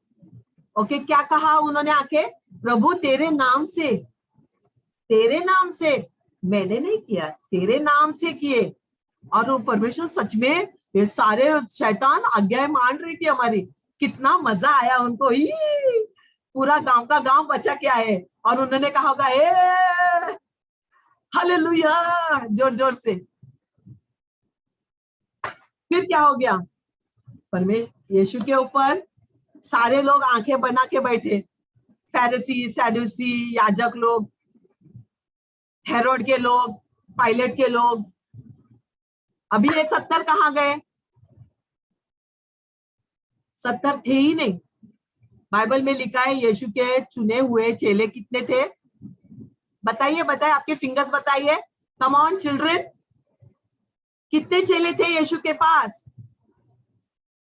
ओके, क्या कहा उन्होंने आके? प्रभु तेरे नाम से, मैंने नहीं किया, तेरे नाम से किए। और वो परमेश्वर सच में, ये सारे शैतान आज्ञाएं मान रही थी हमारी, कितना मजा आया उनको, ही पूरा गांव का गांव बचा के आए, और उन्होंने कहा होगा ए हालेलुया जोर जोर से। फिर क्या हो गया? परमेश्वर यीशु के ऊपर सारे लोग आंखें बना के बैठे, फैरिसी सैडुसी याजक लोग, हेरोड के लोग, पायलट के लोग। अभी ये 70 कहाँ गए? 70 थे ही नहीं। बाइबल में लिखा है यीशु के चुने हुए चेले कितने थे? बताइए बताइए, आपके फिंगर्स बताइए, कम ऑन चिल्ड्रन, कितने चेले थे यीशु के पास?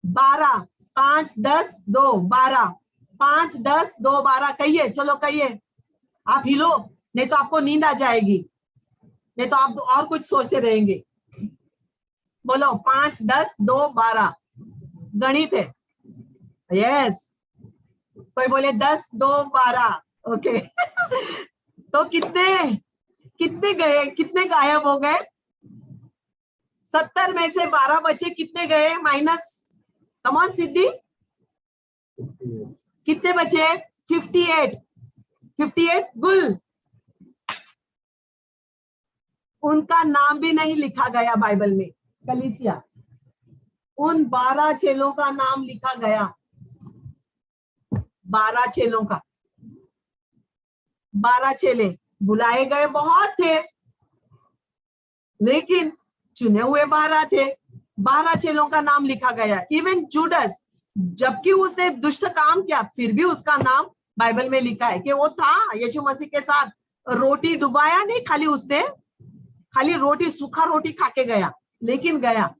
12, 5 10 2 12, 5 10 2 12, कहिए, चलो कहिए, आप हिलो, नहीं तो आपको नींद आ जाएगी, नहीं तो आप और कुछ सोचते रहेंगे। बोलो, 5 10 2 12, गणित है। यस, कोई बोले 10 2 12, ओके तो कितने गए, कितने गायब हो गए? 70 में से 12 बचे, कितने गए माइनस? कमॉन सिद्धि, कितने बचे? 58 गुल, उनका नाम भी नहीं लिखा गया बाइबल में कलीसिया, उन 12 चेलों का नाम लिखा गया, 12 चेलों का, 12 चेले बुलाए गए बहुत थे, लेकिन चुने हुए 12 थे, 12 चेलों का नाम लिखा गया। इवन जूडस, जबकि उसने दुष्ट काम किया, फिर भी उसका नाम बाइबल में लिखा है कि वो था यीशु मसीह के साथ, रोटी डुबाया नहीं, खाली उसने खाली रोटी, सूखा रोटी खा के गया, लेकिन गया।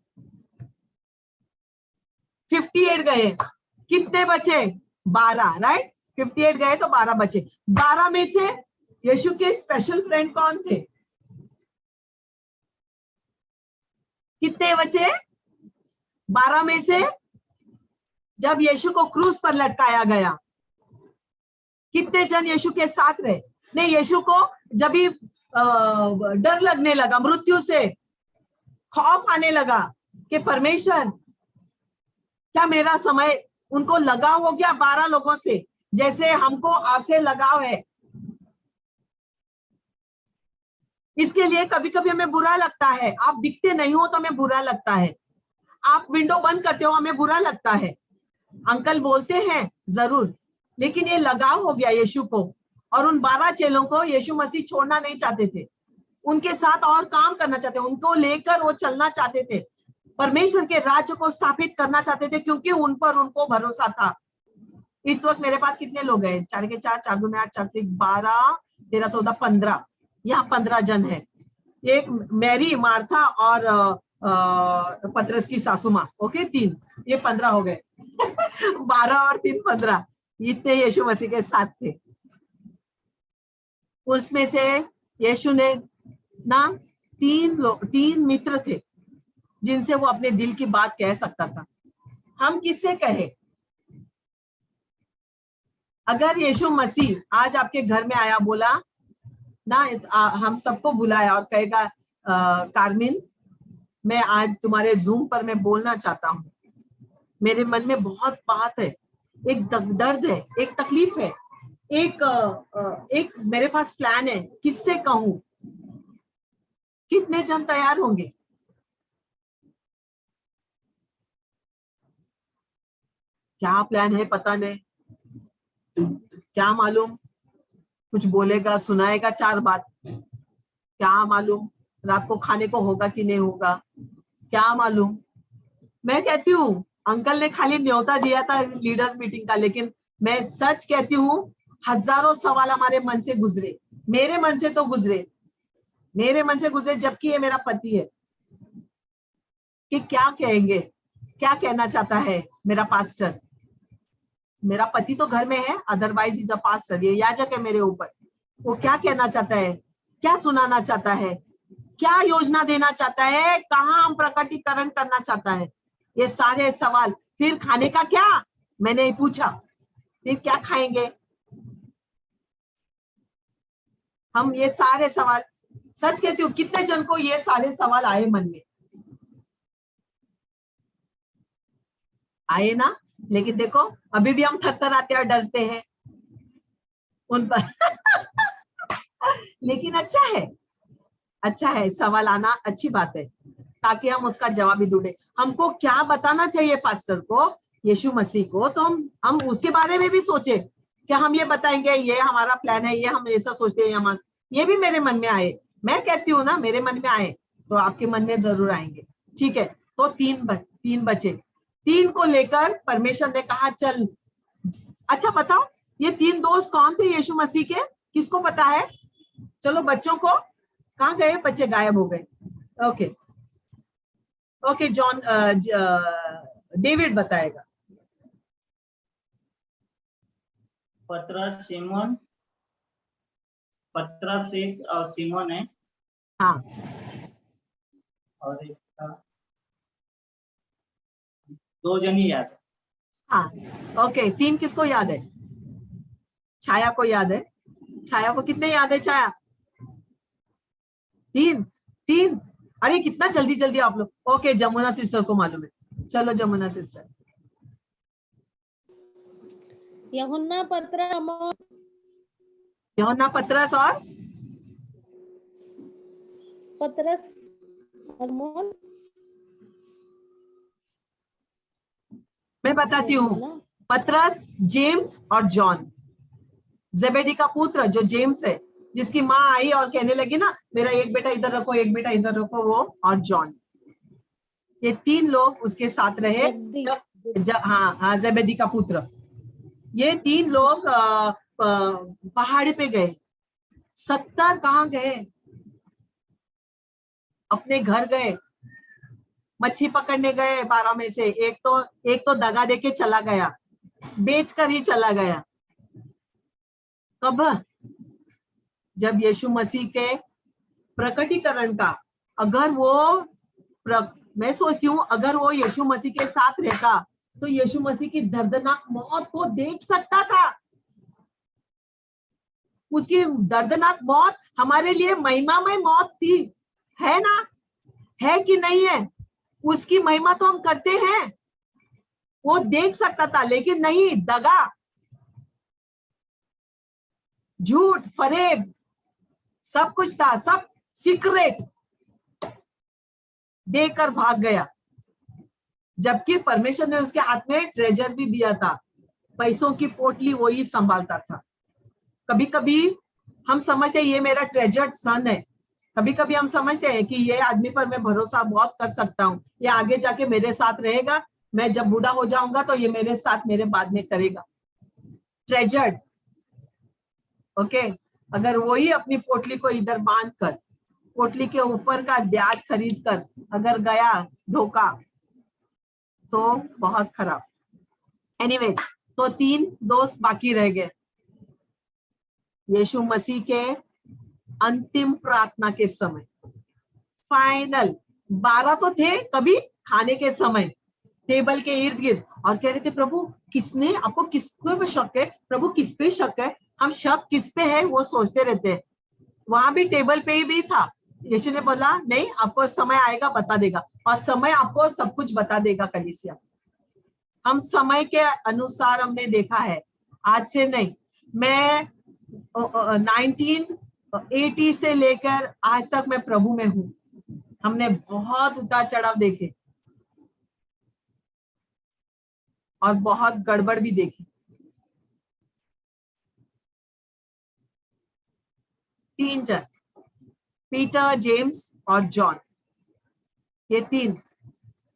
58 गए, कितने बचे? 12, राइट, 58 गए तो 12 बचे। 12 में से यीशु के स्पेशल फ्रेंड कौन थे? कितने बचे? 12 में से जब यीशु को क्रूस पर लटकाया गया, कितने जन यीशु के साथ रहे? नहीं, यीशु को जब भी डर लगने लगा, मृत्यु से खौफ आने लगा कि परमेश्वर क्या मेरा समय, उनको लगाव हो गया 12 लोगों से, जैसे हमको आपसे लगाव है। इसके लिए कभी कभी हमें बुरा लगता है, आप दिखते नहीं हो तो हमें बुरा लगता है, आप विंडो बंद करते हो हमें बुरा लगता है, अंकल बोलते हैं जरूर, लेकिन ये लगाव हो गया यीशु को। और उन 12 चेलों को यीशु मसीह छोड़ना नहीं चाहते थे, उनके साथ और काम करना चाहते, उनको लेकर वो चलना चाहते थे, परमेश्वर के राज्य को स्थापित करना चाहते थे, क्योंकि उन पर उनको भरोसा था। इस वक्त मेरे पास कितने लोग हैं? 4 के 4, 4 दूनी 8, 4 3 12, 13 14 15, यहाँ 15 जन है। एक मैरी, मार्था और पतरस की सासू माँ, ओके 3, ये 15 हो गए। 12 और 3 15, इतने यीशु मसीह के साथ थे। उसमें से यीशु ने ना 3 मित्र थे जिनसे वो अपने दिल की बात कह सकता था। हम किससे कहे? अगर यीशु मसीह आज आपके घर में आया, बोला ना, हम सबको बुलाया और कहेगा कारमिन, मैं आज तुम्हारे जूम पर मैं बोलना चाहता हूँ, मेरे मन में बहुत बात है, एक दर्द है, एक तकलीफ है, एक मेरे पास प्लान है, किससे कहूं? कितने जन तैयार होंगे? क्या प्लान है पता नहीं, क्या मालूम कुछ बोलेगा, सुनाएगा 4 बात, क्या मालूम रात को खाने को होगा कि नहीं होगा, क्या मालूम। मैं कहती हूँ अंकल ने खाली न्योता दिया था लीडर्स मीटिंग का, लेकिन मैं सच कहती हूँ हजारों सवाल हमारे मन से गुजरे, मेरे मन से तो गुजरे, मेरे मन से गुजरे, जबकि ये मेरा पति है, कि क्या कहेंगे, क्या कहना चाहता है मेरा पास्टर। मेरा पति तो घर में है, अदरवाइज इज अ पास्टर, ये याजक है मेरे ऊपर। वो क्या कहना चाहता है, क्या सुनाना चाहता है, क्या योजना देना चाहता है, कहाँ हम प्रकटीकरण करना चाहता है, ये सारे सवाल। फिर खाने का क्या, मैंने पूछा, फिर क्या खाएंगे हम, ये सारे सवाल। सच कहती हूँ कितने जन को ये सारे सवाल आए मन में, आए ना? लेकिन देखो अभी भी हम थरथराते और डरते हैं उन पर। लेकिन अच्छा है सवाल आना, अच्छी बात है, ताकि हम उसका जवाब भी ढूंढे। हमको क्या बताना चाहिए पास्टर को, यीशु मसीह को, तो हम उसके बारे में भी सोचे, क्या हम ये बताएंगे, ये हमारा प्लान है, ये हम ऐसा सोचते हैं, हम ये भी मेरे मन में आए। मैं कहती हूँ ना, मेरे मन में आए तो आपके मन में जरूर आएंगे। ठीक है, तो 3 बचे, 3 को लेकर परमेश्वर ने कहा चल। अच्छा बताओ, ये 3 दोस्त कौन थे यीशु मसीह के, किसको पता है? चलो बच्चों को, कहाँ गए बच्चे, गायब हो गए। ओके ओके, जॉन डेविड बताएगा। पतरस, सिमोन, पतरस एक और सिमोन है। हाँ, और एक 2 जन ही याद है। हाँ ओके, 3 किसको याद है? छाया को याद है। छाया को कितने याद है? छाया 3। अरे कितना जल्दी जल्दी आप लोग। ओके, जमुना सिस्टर को मालूम है, चलो जमुना सिस्टर। यूहन्ना, पतरस और मोन। मैं बताती हूँ, पतरस, जेम्स और जॉन, जेबेडी का पुत्र जो जेम्स है, जिसकी माँ आई और कहने लगी ना मेरा एक बेटा इधर रखो, एक बेटा इधर रखो, वो और जॉन, ये 3 लोग उसके साथ रहे। हाँ, जेबेदी का पुत्र। ये 3 लोग पहाड़ी पे गए। 70 कहाँ गए? अपने घर गए, मच्छी पकड़ने गए। 12 में से एक तो दगा देके चला गया, बेचकर ही चला गया। कब? जब यीशु मसीह के प्रकटीकरण का, अगर वो मैं सोचती हूँ अगर वो यीशु मसीह के साथ रहता तो यीशु मसीह की दर्दनाक मौत को देख सकता था। उसकी दर्दनाक मौत हमारे लिए महिमामय मौत थी, है ना? है कि नहीं है? उसकी महिमा तो हम करते हैं। वो देख सकता था लेकिन नहीं, दगा, झूठ, फरेब, सब कुछ था, सब सीक्रेट देकर भाग गया। जबकि परमेश्वर ने उसके हाथ में ट्रेजर भी दिया था, पैसों की पोटली वही संभालता था। कभी कभी हम समझते हैं ये मेरा ट्रेजर्ड सन है, कभी कभी हम समझते हैं कि ये आदमी पर मैं भरोसा बहुत कर सकता हूँ, ये आगे जाके मेरे साथ रहेगा, मैं जब बूढ़ा हो जाऊंगा तो ये मेरे साथ मेरे बाद में करेगा। Treasured, okay. अगर वही अपनी पोटली को इधर बांध कर, पोटली के ऊपर का ब्याज खरीद कर अगर गया धोखा, तो बहुत खराब। एनीवेज, तो 3 दोस्त बाकी रह गए। यीशु मसीह के अंतिम प्रार्थना के समय, फाइनल 12 तो थे, कभी खाने के समय टेबल के इर्द गिर्द, और कह रहे थे प्रभु किसने, आपको किसको पे शक है प्रभु, किस पे शक है, हम शक किस पे है वो सोचते रहते हैं। वहां भी टेबल पे ही भी था। यीशु ने बोला नहीं, आपको समय आएगा बता देगा, और समय आपको सब कुछ बता देगा। कलीसिया, हम समय के अनुसार हमने देखा है, आज से नहीं, मैं 1980 से लेकर आज तक मैं प्रभु में हूं। हमने बहुत उतार चढ़ाव देखे और बहुत गड़बड़ भी देखी। 3 जन, पीटर, जेम्स और जॉन, ये 3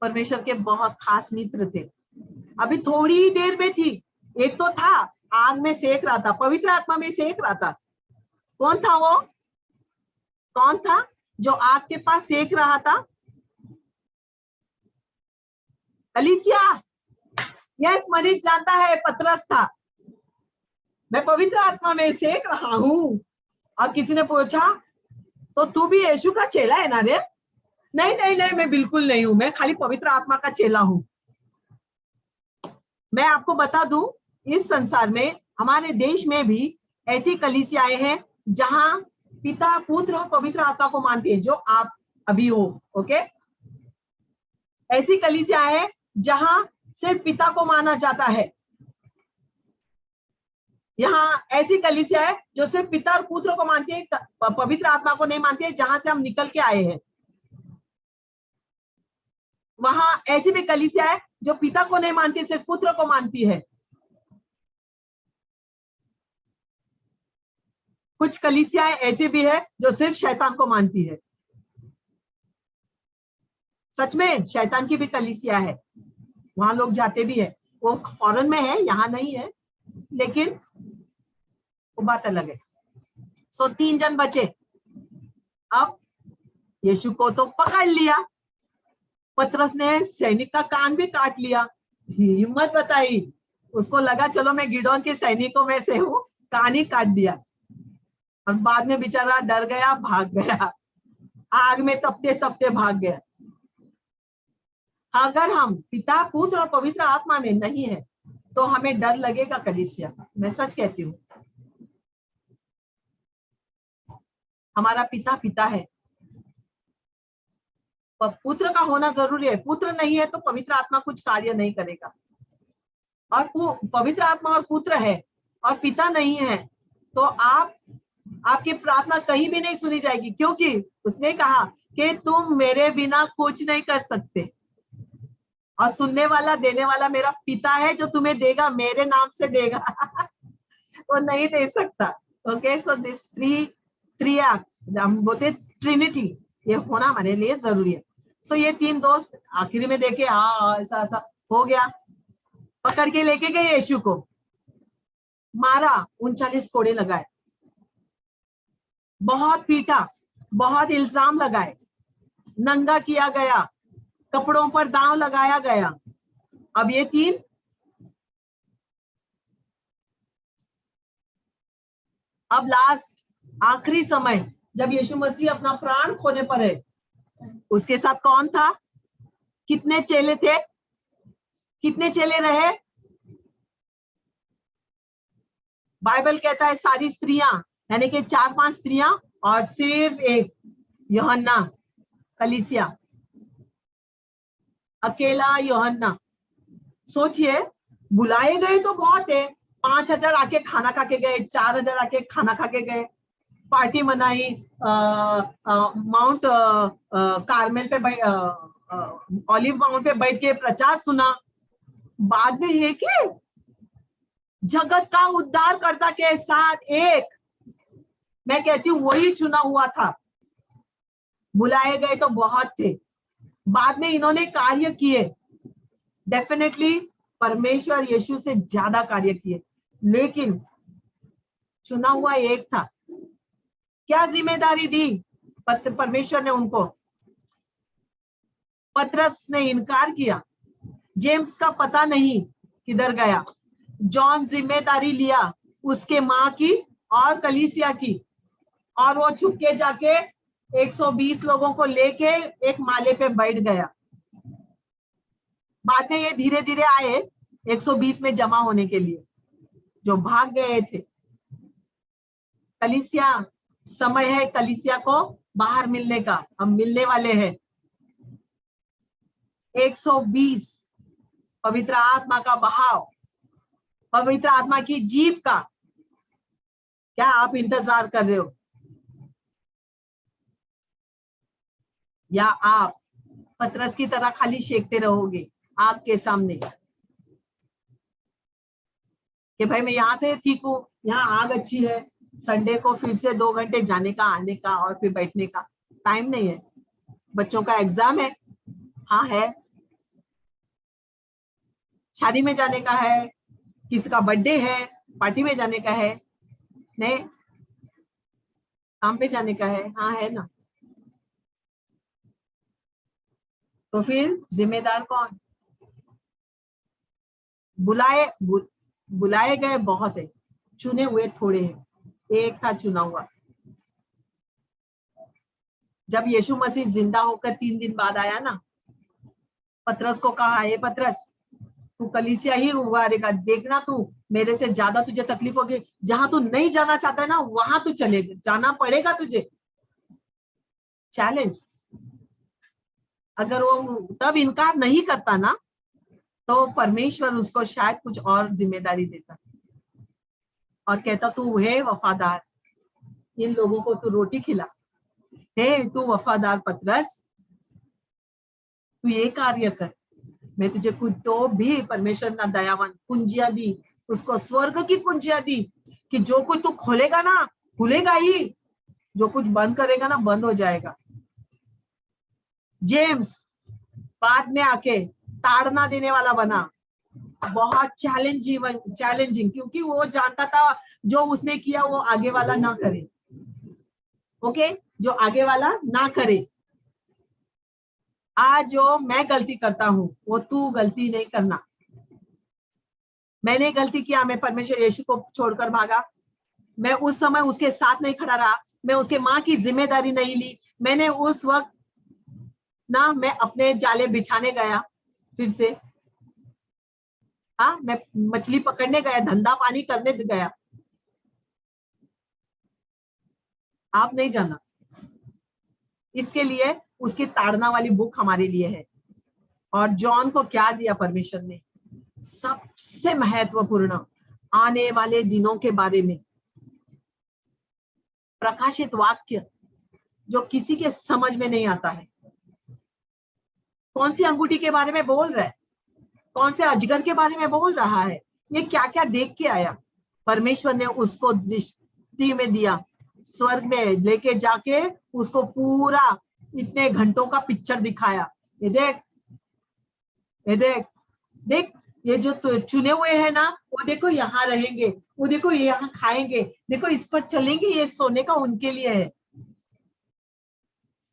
परमेश्वर के बहुत खास मित्र थे। अभी थोड़ी ही देर में थी, एक तो था आग में सेक रहा था, पवित्र आत्मा में सेक रहा था। कौन था वो? कौन था जो आग के पास सेक रहा था? कलीसिया, यस, मनीष जानता है, पतरस था। मैं पवित्र आत्मा में सेक रहा हूं। और किसी ने पूछा तो तू भी यीशु का चेला है ना रे? नहीं नहीं नहीं, मैं बिल्कुल नहीं हूं, मैं खाली पवित्र आत्मा का चेला हूं। मैं आपको बता दूं, इस संसार में, हमारे देश में भी ऐसी कलीसियाएं हैं जहां पिता, पुत्र और पवित्र आत्मा को मानते हैं, जो आप अभी हो। ओके, ऐसी कलीसियाएं हैं जहां सिर्फ पिता को माना जाता है। यहाँ ऐसी कलीसिया है जो सिर्फ पिता और पुत्र को मानती है, पवित्र आत्मा को नहीं मानती है, जहां से हम निकल के आए हैं। वहां ऐसी भी कलीसिया है जो पिता को नहीं मानती, सिर्फ पुत्र को मानती है। कुछ कलीसियाएं ऐसी भी है जो सिर्फ शैतान को मानती है। सच में शैतान की भी कलीसिया है, वहां लोग जाते भी है। वो फॉरेन में है, यहाँ नहीं है, लेकिन वो बात अलग है। सो 3 जन बचे। अब यीशु को तो पकड़ लिया, पतरस ने सैनिक का कान भी काट लिया, हिम्मत बताई, उसको लगा चलो मैं गिदोन के सैनिकों में से हूँ, कान ही काट दिया। और बाद में बेचारा डर गया, भाग गया, आग में तपते तपते भाग गया। अगर हम पिता, पुत्र और पवित्र आत्मा में नहीं है तो हमें डर लगेगा कलीसिया, मैं सच कहती हूँ। हमारा पिता पिता है, पुत्र का होना जरूरी है। पुत्र नहीं है तो पवित्र आत्मा कुछ कार्य नहीं करेगा। और पवित्र आत्मा और पुत्र है और पिता नहीं है तो आपकी प्रार्थना कहीं भी नहीं सुनी जाएगी, क्योंकि उसने कहा कि तुम मेरे बिना कुछ नहीं कर सकते, और सुनने वाला देने वाला मेरा पिता है, जो तुम्हें देगा मेरे नाम से देगा। वो नहीं दे सकता। ओके, सो दिस हम बोलते ट्रिनिटी, ये होना हमारे लिए जरूरी है। सो ये 3 दोस्त आखिरी में देखे, हाँ ऐसा ऐसा हो गया, पकड़ के लेके गए यीशु को, मारा, 39 कोड़े लगाए, बहुत पीटा, बहुत इल्जाम लगाए, नंगा किया गया, कपड़ों पर दांव लगाया गया। अब ये 3 अब लास्ट आखिरी समय जब यीशु मसीह अपना प्राण खोने पर है, उसके साथ कौन था? कितने चेले थे? कितने चेले रहे? बाइबल कहता है सारी स्त्रियां, यानी कि 4-5 स्त्रियां और सिर्फ एक यूहन्ना, कलीसिया, अकेला यूहन्ना। सोचिए, बुलाए गए तो बहुत है, 5,000 आके खाना खा के गए, 4,000 आके खाना खा के गए, पार्टी मनाई, माउंट कार्मेल पे ऑलिव माउंट पे बैठ के प्रचार सुना। बाद में ये कि जगत का उद्धार करता के साथ एक, मैं कहती हूँ वही चुना हुआ था। बुलाए गए तो बहुत थे, बाद में इन्होंने कार्य किए, डेफिनेटली परमेश्वर यीशु से ज्यादा कार्य किए, लेकिन चुना हुआ एक था। क्या जिम्मेदारी दी परमेश्वर ने उनको? पतरस ने इनकार किया, जेम्स का पता नहीं किधर गया, जॉन जिम्मेदारी लिया उसके माँ की और कलीसिया की, और वो छुपके जाके 120 लोगों को लेके एक माले पे बैठ गया। बाद में ये धीरे धीरे आए 120 में जमा होने के लिए, जो भाग गए थे। कलीसिया, समय है कलीसिया को बाहर मिलने का, हम मिलने वाले हैं। 120 पवित्र आत्मा का बहाव, पवित्र आत्मा की जीभ का, क्या आप इंतजार कर रहे हो? या आप पतरस की तरह खाली शेकते रहोगे आग के सामने कि भाई मैं यहां से ठीक हूं, यहाँ आग अच्छी है, संडे को फिर से 2 घंटे जाने का, आने का और फिर बैठने का टाइम नहीं है, बच्चों का एग्जाम है, हाँ है, शादी में जाने का है, किसी का बर्थडे है, पार्टी में जाने का है, नहीं काम पे जाने का है, हाँ है ना। तो फिर जिम्मेदार कौन? बुलाए गए बहुत है, चुने हुए थोड़े हैं, एक था चुना हुआ। जब यीशु मसीह जिंदा होकर 3 दिन बाद आया ना, पतरस को कहा, हे पतरस, तू कलीसिया ही उगारेगा, देखना तू मेरे से ज्यादा तुझे तकलीफ होगी, जहां तू नहीं जाना चाहता है ना वहां तू चलेगा, जाना पड़ेगा तुझे। चैलेंज। अगर वो तब इनकार नहीं करता ना, तो परमेश्वर उसको शायद कुछ और जिम्मेदारी देता और कहता, तू है वफादार, इन लोगों को तू रोटी खिला, हे तू वफादार पतरस, तू ये कार्य कर, मैं तुझे कुछ तो भी परमेश्वर ना दयावान कुंजियां दी, उसको स्वर्ग की कुंजियां दी कि जो कुछ तू खोलेगा ना खुलेगा ही, जो कुछ बंद करेगा ना बंद हो जाएगा। जेम्स बाद में आके ताड़ना देने वाला बना, बहुत चैलेंजिंग, क्योंकि वो जानता था जो उसने किया वो आगे वाला ना करे। ओके, जो आगे वाला ना करे। आज जो मैं गलती करता हूं वो तू गलती नहीं करना। मैंने गलती किया, मैं परमेश्वर यीशु को छोड़कर भागा, मैं उस समय उसके साथ नहीं खड़ा रहा, मैं उसके माँ की जिम्मेदारी नहीं ली, मैंने उस वक्त ना मैं अपने जाले बिछाने गया, फिर से हाँ मैं मछली पकड़ने गया, धंधा पानी करने गया, आप नहीं जाना। इसके लिए उसकी ताड़ना वाली बुक हमारे लिए है। और जॉन को क्या दिया परमेश्वर ने? सबसे महत्वपूर्ण आने वाले दिनों के बारे में प्रकाशित वाक्य, जो किसी के समझ में नहीं आता है। कौन सी अंगूठी के बारे में बोल रहा है, कौन से अजगर के बारे में बोल रहा है, ये क्या क्या देख के आया। परमेश्वर ने उसको दृष्टि में दिया, स्वर्ग में लेके जाके उसको पूरा इतने घंटों का पिक्चर दिखाया, ये देख, ये देख, देख, ये जो चुने हुए हैं ना, वो देखो यहाँ रहेंगे, वो देखो ये यहाँ खाएंगे, देखो इस पर चलेंगे, ये सोने का उनके लिए है।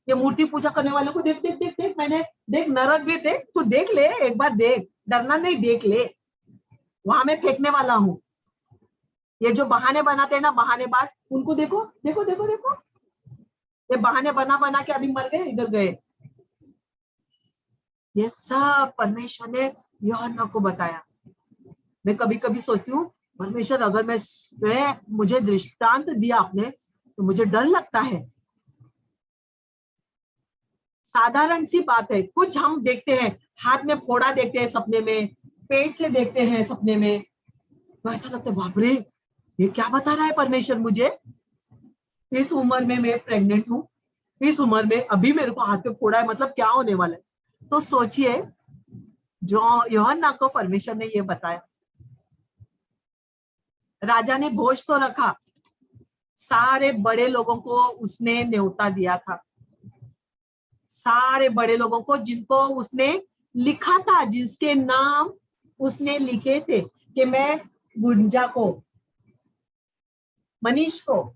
ये मूर्ति पूजा करने वालों को देख देख देख देख, मैंने देख, नरक भी देख, तू देख ले एक बार, देख, डरना नहीं, देख ले, वहां मैं फेंकने वाला हूं। ये जो बहाने बनाते हैं ना, बहानेबाज, उनको देखो देखो देखो देखो, ये बहाने बना बना के अभी मर गए, इधर गए। ये सब परमेश्वर ने यूहन्ना को बताया। मैं कभी कभी सोचती हूँ, परमेश्वर अगर मैं मुझे दृष्टांत दिया आपने तो मुझे डर लगता है। साधारण सी बात है, कुछ हम देखते हैं, हाथ में फोड़ा देखते हैं सपने में, पेट से देखते हैं सपने में, तो ऐसा लगता है बाप रे, ये क्या बता रहा है परमेश्वर मुझे। इस उम्र में मैं प्रेग्नेंट हूँ, इस उम्र में अभी मेरे को हाथ पे फोड़ा है, मतलब क्या होने वाला है। तो सोचिए, जो यूहन्ना को परमेश्वर ने ये बताया। राजा ने भोज तो रखा, सारे बड़े लोगों को उसने न्योता दिया था, सारे बड़े लोगों को जिनको उसने लिखा था, जिसके नाम उसने लिखे थे कि मैं गुंजा को, मनीष को,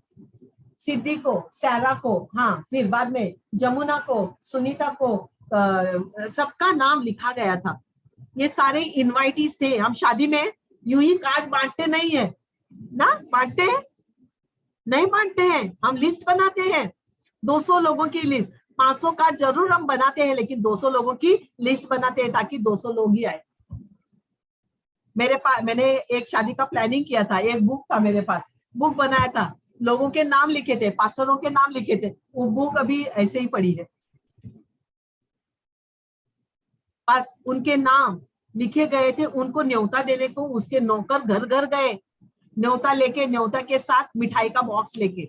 सिद्धि को, सैरा को, हाँ फिर बाद में जमुना को, सुनीता को, सबका नाम लिखा गया था। ये सारे इनवाइटीज थे। हम शादी में यूं ही कार्ड बांटते नहीं है ना, बांटते हैं नहीं, बांटते हैं, हम लिस्ट बनाते हैं, 200 लोगों की लिस्ट। 500 कार्ड जरूर हम बनाते हैं, लेकिन 200 लोगों की लिस्ट बनाते हैं ताकि 200 लोग ही आए। मेरे पास, मैंने एक शादी का प्लानिंग किया था, एक बुक था मेरे पास, बुक बनाया था, लोगों के नाम लिखे थे, पास्टरों के नाम लिखे थे, वो बुक अभी ऐसे ही पड़ी है। बस उनके नाम लिखे गए थे, उनको न्योता देने को उसके नौकर घर घर गए, न्योता लेके, न्योता के साथ मिठाई का बॉक्स लेके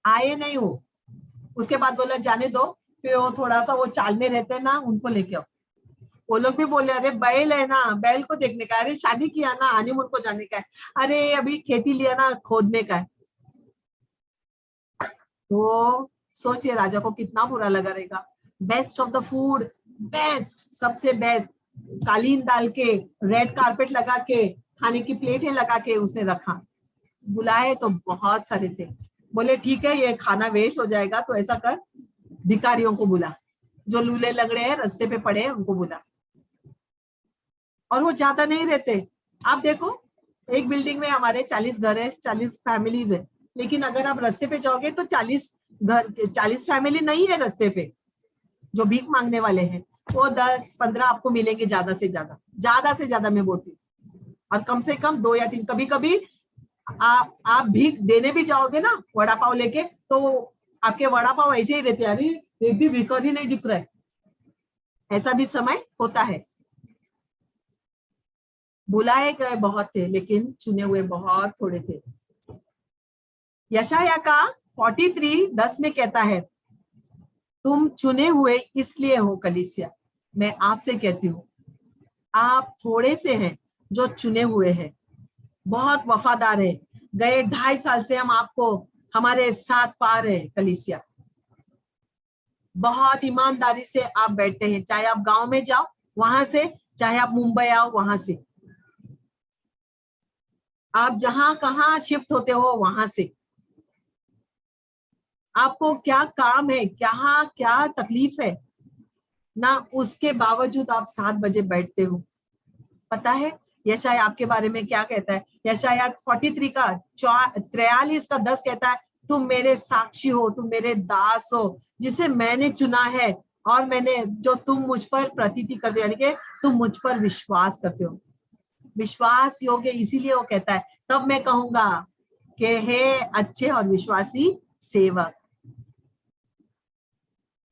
आए नहीं हो। उसके बाद बोला जाने दो, फिर वो थोड़ा सा वो चाल में रहते हैं ना, उनको लेके आओ। वो लोग भी बोले अरे बैल है ना, बैल को देखने का, अरे शादी किया ना, हनीमून को जाने का है, अरे अभी खेती लिया ना, खोदने का है। तो सोचिए राजा को कितना बुरा लगा रहेगा। Best of the food, best, सबसे बेस्ट, कालीन डाल के, रेड कारपेट लगा के, खाने की प्लेटें लगा के उसने रखा। बुलाए तो बहुत सारे थे। बोले ठीक है, ये खाना वेस्ट हो जाएगा, तो ऐसा कर, भिखारियों को बुला, जो लूले लगड़े हैं, रास्ते पे पड़े हैं, उनको बुला। और वो ज्यादा नहीं रहते। आप देखो, एक बिल्डिंग में हमारे 40 घर है, 40 फैमिलीज है, लेकिन अगर आप रास्ते पे जाओगे तो 40 घर, 40 फैमिली नहीं है रास्ते पे जो भीख मांगने वाले हैं, वो 10-15 आपको मिलेंगे ज्यादा से ज्यादा, ज्यादा से ज्यादा मैं बोलती हूँ। और कम से कम 2 या 3, कभी कभी आप भीख देने भी जाओगे ना वड़ा पाव लेके, तो आपके वड़ा पाव ऐसे ही रहते हैं, अरे एक भी भिखारी नहीं दिख रहा है, ऐसा भी समय होता है। बुलाए गए बहुत थे, लेकिन चुने हुए बहुत थोड़े थे। यशाया का 43:10 में कहता है, तुम चुने हुए इसलिए हो कलीसिया, मैं आपसे कहती हूँ, आप थोड़े से हैं जो चुने हुए हैं, बहुत वफादार है, गए 2.5 साल से हम आपको हमारे साथ पा रहे हैं कलीसिया, बहुत ईमानदारी से आप बैठते हैं, चाहे आप गांव में जाओ वहां से, चाहे आप मुंबई आओ वहां से, आप जहां कहाँ शिफ्ट होते हो वहां से, आपको क्या काम है, क्या क्या तकलीफ है ना, उसके बावजूद आप 7 बजे बैठते हो। पता है यशाया आपके बारे में क्या कहता है? यशाया 43 का 43 का 10 कहता है, तुम मेरे साक्षी हो, तुम मेरे दास हो, जिसे मैंने चुना है, और मैंने जो तुम मुझ पर प्रतीति करते हो, यानी कि तुम मुझ पर विश्वास करते हो। विश्वास योग्य इसीलिए वो कहता है, तब मैं कहूंगा कि हे अच्छे और विश्वासी सेवक।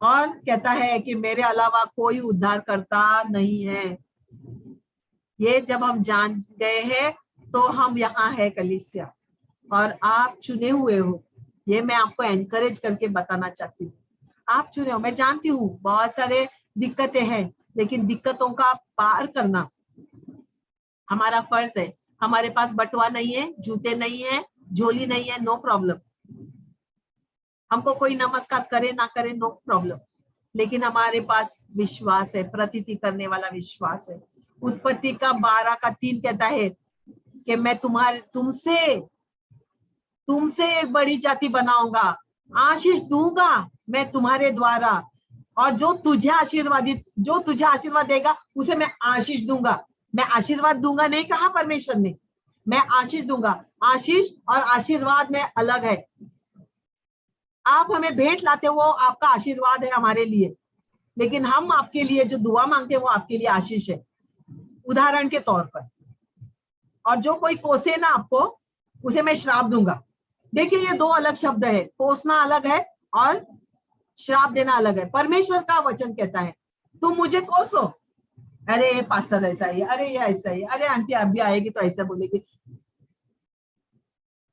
और कहता है कि मेरे अलावा कोई उद्धार करता नहीं है। ये जब हम जान गए हैं तो हम यहाँ है कलीसिया, और आप चुने हुए हो। ये मैं आपको एनकरेज करके बताना चाहती हूँ, आप चुने हो। मैं जानती हूँ बहुत सारे दिक्कतें हैं, लेकिन दिक्कतों का पार करना हमारा फर्ज है। हमारे पास बटुआ नहीं है, जूते नहीं है, झोली नहीं है, नो प्रॉब्लम। हमको कोई नमस्कार करे ना करे, नो प्रॉब्लम, लेकिन हमारे पास विश्वास है, प्रतीति करने वाला विश्वास है। उत्पत्ति का 12:3 कहता है कि मैं तुमसे एक बड़ी जाति बनाऊंगा, आशीष दूंगा मैं तुम्हारे द्वारा, और जो तुझे आशीर्वाद देगा उसे मैं आशीष दूंगा। मैं आशीर्वाद दूंगा नहीं कहा परमेश्वर ने, मैं आशीष दूंगा। आशीष और आशीर्वाद में अलग है। आप हमें भेंट लाते हो, वो आपका आशीर्वाद है हमारे लिए। लेकिन हम आपके लिए जो दुआ मांगते हैं वो आपके लिए आशीष है, उदाहरण के तौर पर। और जो कोई कोसे ना आपको, उसे मैं श्राप दूंगा। देखिए ये दो अलग शब्द है, कोसना अलग है और श्राप देना अलग है। परमेश्वर का वचन कहता है तुम मुझे कोसो, अरे पास्टर ऐसा ही, अरे ये ऐसा ही, अरे आंटी आप भी आएगी तो ऐसा बोलेगी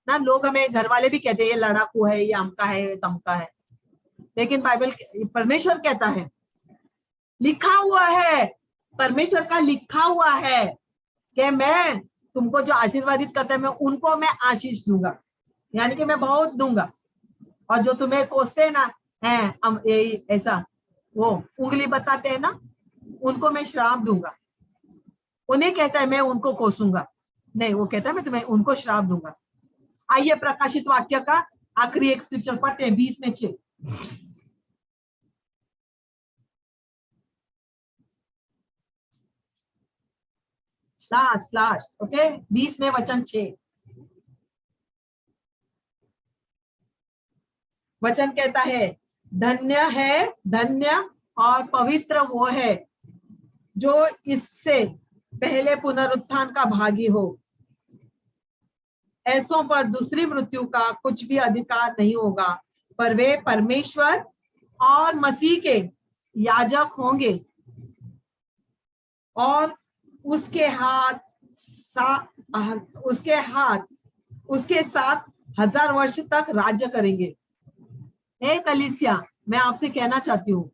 ना। लोग हमें घर वाले भी कहते हैं ये लड़ाकू है, ये अमका है, ये तमका है। लेकिन बाइबल, परमेश्वर कहता है, लिखा हुआ है, परमेश्वर का लिखा हुआ है कि मैं तुमको जो आशीर्वादित करता है मैं उनको मैं आशीष दूंगा, यानी कि मैं बहुत दूंगा। और जो तुम्हें कोसते हैं ना, है ऐसा वो उंगली बताते हैं ना, उनको मैं श्राप दूंगा। उन्हें कहता है मैं उनको कोसूंगा, नहीं, वो कहता है मैं तुम्हें उनको श्राप दूंगा। आइए प्रकाशित वाक्य का आखिरी एक स्क्रिप्चर पढ़ते हैं, 20 में 6। लास्ट ओके, 20 में वचन 6। वचन कहता है, धन्य और पवित्र वो है जो इससे पहले पुनरुत्थान का भागी हो। ऐसों पर दूसरी मृत्यु का कुछ भी अधिकार नहीं होगा, पर वे परमेश्वर और मसीह के याजक होंगे और उसके साथ 1000 वर्ष तक राज्य करेंगे। हे कलीसिया, मैं आपसे कहना चाहती हूँ,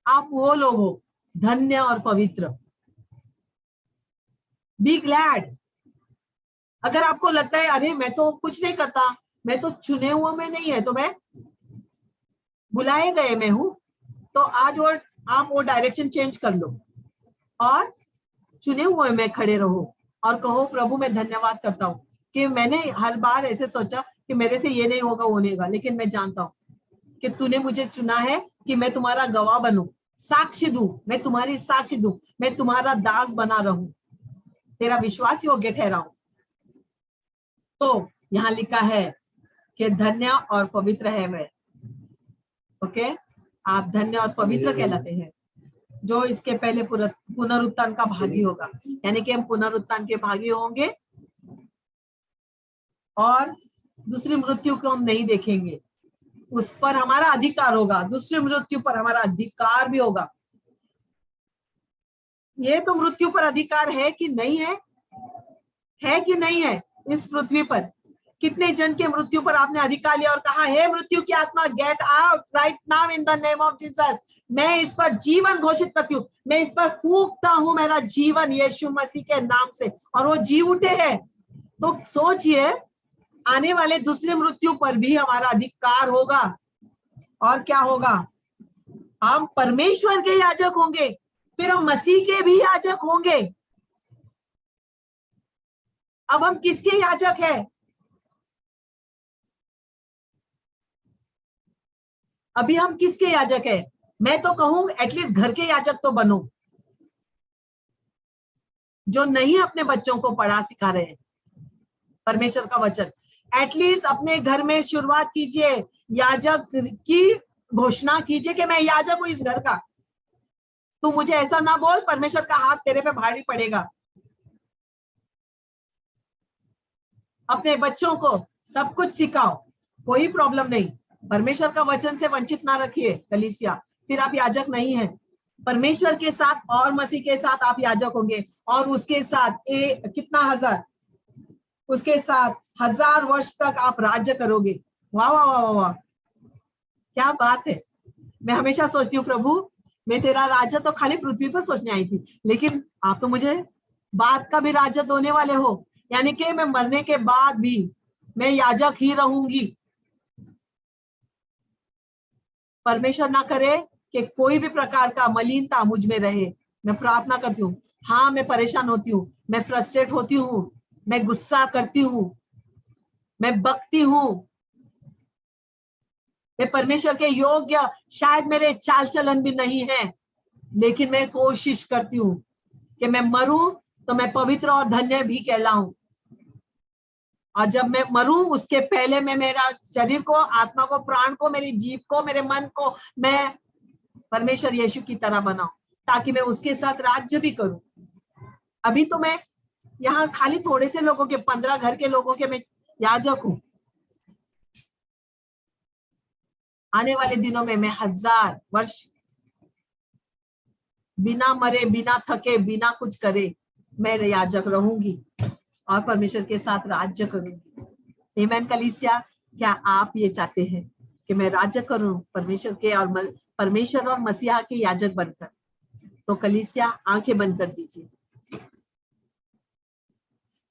आप वो लोग हो धन्य और पवित्र। Be glad. अगर आपको लगता है अरे मैं तो कुछ नहीं करता, मैं तो चुने हुए में नहीं है, तो मैं बुलाए गए में हूं, तो आज आप वो डायरेक्शन चेंज कर लो और चुने हुए में खड़े रहो और कहो प्रभु मैं धन्यवाद करता हूँ कि मैंने हर बार ऐसे सोचा कि मेरे से ये नहीं होगा वो नहीं होगा, लेकिन मैं जानता हूँ कि तूने मुझे चुना है कि मैं तुम्हारा गवाह बनूं, साक्षी दूं, मैं तुम्हारी साक्षी दूं, मैं तुम्हारा दास बना रहूं, तेरा विश्वास योग्य ठहराऊं। तो यहाँ लिखा है कि धन्य और पवित्र है मैं। ओके, आप धन्य और पवित्र कहलाते हैं जो इसके पहले पुनरुत्थान का भागी होगा, यानी कि हम पुनरुत्थान के भागी होंगे और दूसरी मृत्यु को हम नहीं देखेंगे, उस पर हमारा अधिकार होगा, दूसरी मृत्यु पर हमारा अधिकार भी होगा। ये तो मृत्यु पर अधिकार है कि नहीं है, है कि नहीं है? इस पृथ्वी पर कितने जन के मृत्यु पर आपने अधिकार लिया और कहा हे मृत्यु की आत्मा get out right now in the name of Jesus. मैं इस पर जीवन घोषित करती हूँ, मैं इस पर फूंकता हूं मेरा जीवन यीशु मसीह के नाम से, और वो जी उठे हैं। तो सोचिए आने वाले दूसरी मृत्यु पर भी हमारा अधिकार होगा। और क्या होगा? हम परमेश्वर के याजक होंगे, फिर हम मसीह के भी याजक होंगे। अब हम किसके याजक हैं? अभी हम किसके याजक हैं? मैं तो कहूं एटलीस्ट घर के याजक तो बनो, जो नहीं अपने बच्चों को पढ़ा सिखा रहे हैं परमेश्वर का वचन। एटलीस्ट अपने घर में शुरुआत कीजिए, याजक की घोषणा कीजिए कि मैं याजक हूं इस घर का। तू मुझे ऐसा ना बोल परमेश्वर का हाथ तेरे पे भारी पड़ेगा। अपने बच्चों को सब कुछ सिखाओ, कोई प्रॉब्लम नहीं, परमेश्वर का वचन से वंचित ना रखिए कलीसिया, फिर आप याजक नहीं हैं। परमेश्वर के साथ और मसीह के साथ आप याजक होंगे, और उसके साथ कितना 1000, उसके साथ 1000 वर्ष तक आप राज्य करोगे। वाह वाह वाह वाह, क्या बात है। मैं हमेशा सोचती हूँ प्रभु मैं तेरा राज्य तो खाली पृथ्वी पर सोचने आई थी, लेकिन आप तो मुझे बाद का भी राज्य देने वाले हो, यानी कि मैं मरने के बाद भी मैं याजक ही रहूंगी। परमेश्वर ना करे कि कोई भी प्रकार का मलिनता मुझ में रहे। मैं प्रार्थना करती हूँ। हाँ, मैं परेशान होती हूँ, मैं फ्रस्ट्रेट होती हूँ, मैं गुस्सा करती हूँ, मैं बकती हूँ, मैं परमेश्वर के योग्य शायद मेरे चाल चलन भी नहीं है, लेकिन मैं कोशिश करती हूँ कि मैं मरूं तो मैं पवित्र और धन्य भी कहलाऊं। और जब मैं मरूं उसके पहले मैं मेरा शरीर को, आत्मा को, प्राण को, मेरी जीभ को, मेरे मन को मैं परमेश्वर यीशु की तरह बनाओ, ताकि मैं उसके साथ राज्य भी करूं। अभी तो मैं यहाँ खाली थोड़े से लोगों के, 15 घर के लोगों के मैं याजक हूं। आने वाले दिनों में मैं 1000 वर्ष बिना मरे, बिना थके, बिना कुछ करे मैं याजक रहूंगी और परमेश्वर के साथ राज्य करूंगी। आमेन कलीसिया, क्या आप ये चाहते हैं कि मैं राज्य करूं परमेश्वर के और परमेश्वर और मसीहा के याजक बनकर? तो कलीसिया आंखें बंद कर दीजिए,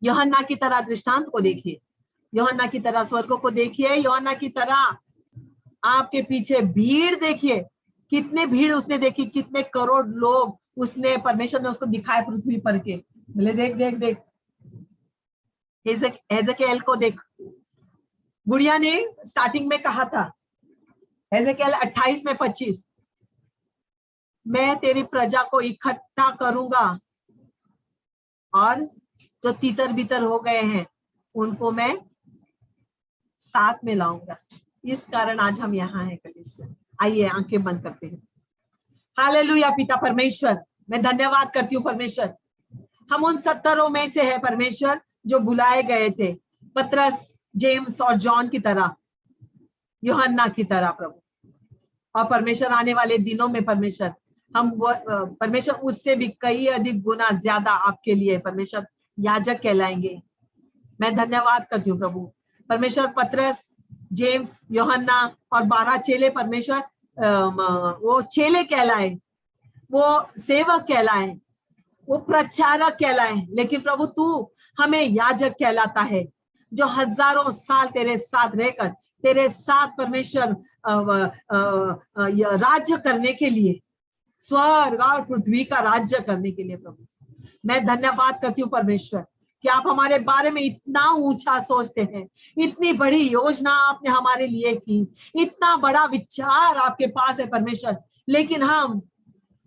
यूहन्ना की तरह दृष्टांत को देखिए, यूहन्ना की तरह स्वर्गों को देखिए, यूहन्ना की तरह आपके पीछे भीड़ देखिए, कितने भीड़ उसने देखी, कितने करोड़ लोग उसने, परमेश्वर ने उसको दिखाए पृथ्वी पर के। बोले देख देख देख, हेजकेल को देख। गुड़िया ने स्टार्टिंग में कहा था, हेजकेल 28:25, मैं तेरी प्रजा को इकट्ठा करूंगा और जो तीतर बितर हो गए हैं उनको मैं साथ में लाऊंगा। इस कारण आज हम यहाँ हैं कलीसिया। आइए आंखें बंद करते हैं। हालेलुया। पिता परमेश्वर, मैं धन्यवाद करती हूँ परमेश्वर, हम उन 70 में से है परमेश्वर जो बुलाए गए थे, पतरस, जेम्स और जॉन की तरह, यूहन्ना की तरह प्रभु। और परमेश्वर आने वाले दिनों में परमेश्वर हम परमेश्वर उससे भी कई अधिक गुना ज्यादा आपके लिए परमेश्वर याजक कहलाएंगे। मैं धन्यवाद करती हूँ प्रभु परमेश्वर, पतरस, जेम्स, यूहन्ना और 12 चेले परमेश्वर वो चेले कहलाए, वो सेवक कहलाए, वो प्रचारक कहलाए, लेकिन प्रभु तू हमें याजक कहलाता है, जो हजारों साल तेरे साथ रहकर तेरे साथ परमेश्वर राज्य करने के लिए, स्वर्ग और पृथ्वी का राज्य करने के लिए प्रभु मैं धन्यवाद करती हूँ परमेश्वर कि आप हमारे बारे में इतना ऊंचा सोचते हैं, इतनी बड़ी योजना आपने हमारे लिए की, इतना बड़ा विचार आपके पास है परमेश्वर, लेकिन हम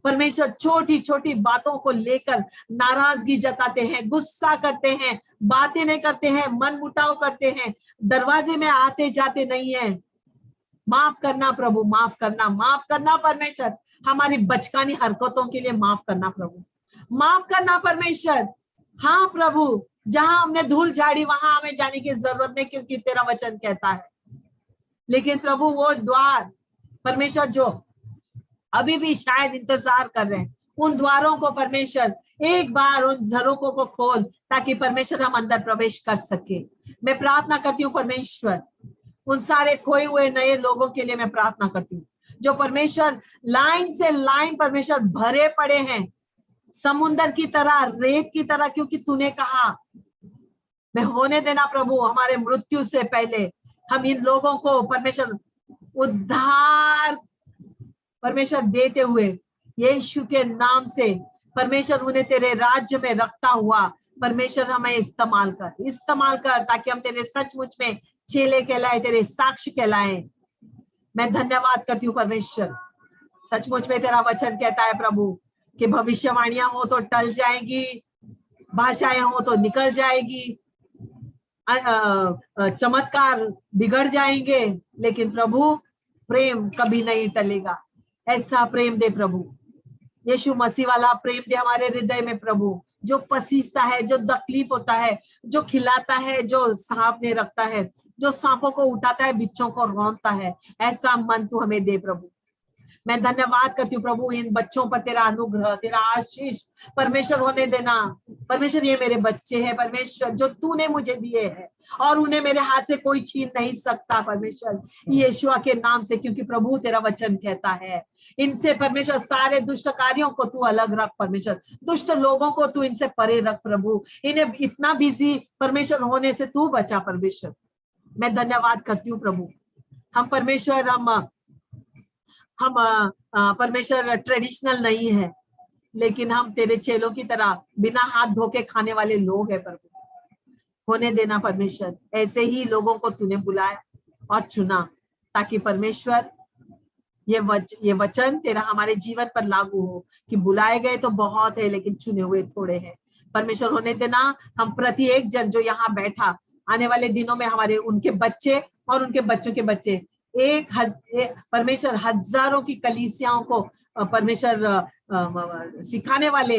परमेश्वर छोटी छोटी बातों को लेकर नाराजगी जताते हैं, गुस्सा करते हैं, बातें नहीं करते हैं, मन मुटाव करते हैं, दरवाजे में आते जाते नहीं है। माफ करना प्रभु, माफ करना परमेश्वर, हमारी बचकानी हरकतों के लिए माफ करना प्रभु, माफ करना परमेश्वर। हाँ प्रभु, जहां हमने धूल झाड़ी वहां हमें जाने की जरूरत नहीं, क्योंकि तेरा वचन कहता है। लेकिन प्रभु वो द्वार परमेश्वर जो अभी भी शायद इंतजार कर रहे हैं, उन द्वारों को परमेश्वर एक बार उन झरोकों को खोल, ताकि परमेश्वर हम अंदर प्रवेश कर सके। मैं प्रार्थना करती हूँ परमेश्वर, उन सारे खोए हुए नए लोगों के लिए मैं प्रार्थना करती हूँ, जो परमेश्वर लाइन से लाइन परमेश्वर भरे पड़े हैं, समुंदर की तरह, रेत की तरह, क्योंकि तूने कहा मैं होने देना प्रभु, हमारे मृत्यु से पहले हम इन लोगों को परमेश्वर उद्धार परमेश्वर देते हुए यीशु के नाम से परमेश्वर उन्हें तेरे राज्य में रखता हुआ परमेश्वर हमें इस्तेमाल कर, ताकि हम तेरे सचमुच में चेले कहलाए, तेरे साक्ष्य कहलाए। मैं धन्यवाद करती हूँ परमेश्वर, सचमुच में तेरा वचन कहता है प्रभु कि भविष्यवाणियां हो तो टल जाएगी, भाषाएं हो तो निकल जाएगी, चमत्कार बिगड़ जाएंगे, लेकिन प्रभु प्रेम कभी नहीं टलेगा। ऐसा प्रेम दे प्रभु, यीशु मसीह वाला प्रेम दे हमारे हृदय में प्रभु, जो पसीजता है, जो तकलीफ होता है, जो खिलाता है, जो सांप ने रखता है, जो सांपों को उठाता है, बिच्छों को रौंदता है, ऐसा मन तू हमें दे प्रभु। मैं धन्यवाद करती हूँ प्रभु इन बच्चों पर तेरा अनुग्रह, तेरा आशीष परमेश्वर होने देना। परमेश्वर ये मेरे बच्चे हैं परमेश्वर, जो तूने मुझे दिए हैं, और उन्हें मेरे हाथ से कोई छीन नहीं सकता परमेश्वर, यीशुआ के नाम से, क्योंकि प्रभु तेरा वचन कहता है इनसे परमेश्वर सारे दुष्ट कार्यों को तू अलग रख परमेश्वर, दुष्ट लोगों को तू इनसे परे रख प्रभु, इन्हें इतना बिजी परमेश्वर होने से तू बचा परमेश्वर। मैं धन्यवाद करती हूँ प्रभु। हम परमेश्वर हम परमेश्वर ट्रेडिशनल नहीं है, लेकिन हम तेरे चेलों की तरह बिना हाथ धो के खाने वाले लोग हैं प्रभु, होने देना परमेश्वर। ऐसे ही लोगों को तूने बुलाया और चुना, ताकि परमेश्वर ये वचन तेरा हमारे जीवन पर लागू हो कि बुलाए गए तो बहुत है, लेकिन चुने हुए थोड़े हैं परमेश्वर। होने देना हम प्रत्येक जन जो यहाँ बैठा, आने वाले दिनों में हमारे उनके बच्चे और उनके बच्चों के बच्चे, परमेश्वर हजारों की कलीसियाओं को परमेश्वर सिखाने वाले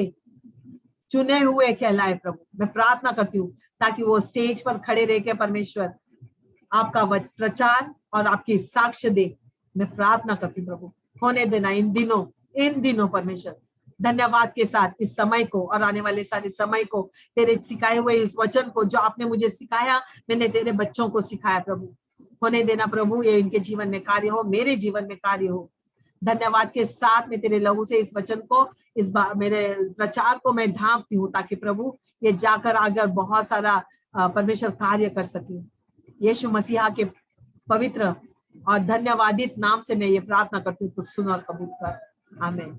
चुने हुए कहलाए प्रभु। मैं प्रार्थना करती हूँ ताकि वो स्टेज पर खड़े रह के परमेश्वर आपका प्रचार और आपकी साक्ष्य दे। मैं प्रार्थना करती हूँ प्रभु, होने देना इन दिनों परमेश्वर। धन्यवाद के साथ इस समय को और आने वाले सारे समय को, तेरे सिखाए हुए इस वचन को जो आपने मुझे सिखाया, मैंने तेरे बच्चों को सिखाया प्रभु। होने देना प्रभु, ये इनके जीवन में कार्य हो, मेरे जीवन में कार्य हो। धन्यवाद के साथ मैं तेरे लहू से इस वचन को, इस मेरे प्रचार को मैं ढांपती हूँ ताकि प्रभु ये जाकर आगे बहुत सारा परमेश्वर कार्य कर सके। यीशु मसीहा के पवित्र और धन्यवादित नाम से मैं ये प्रार्थना करती हूँ, तो सुन और कबूल कर। आमीन।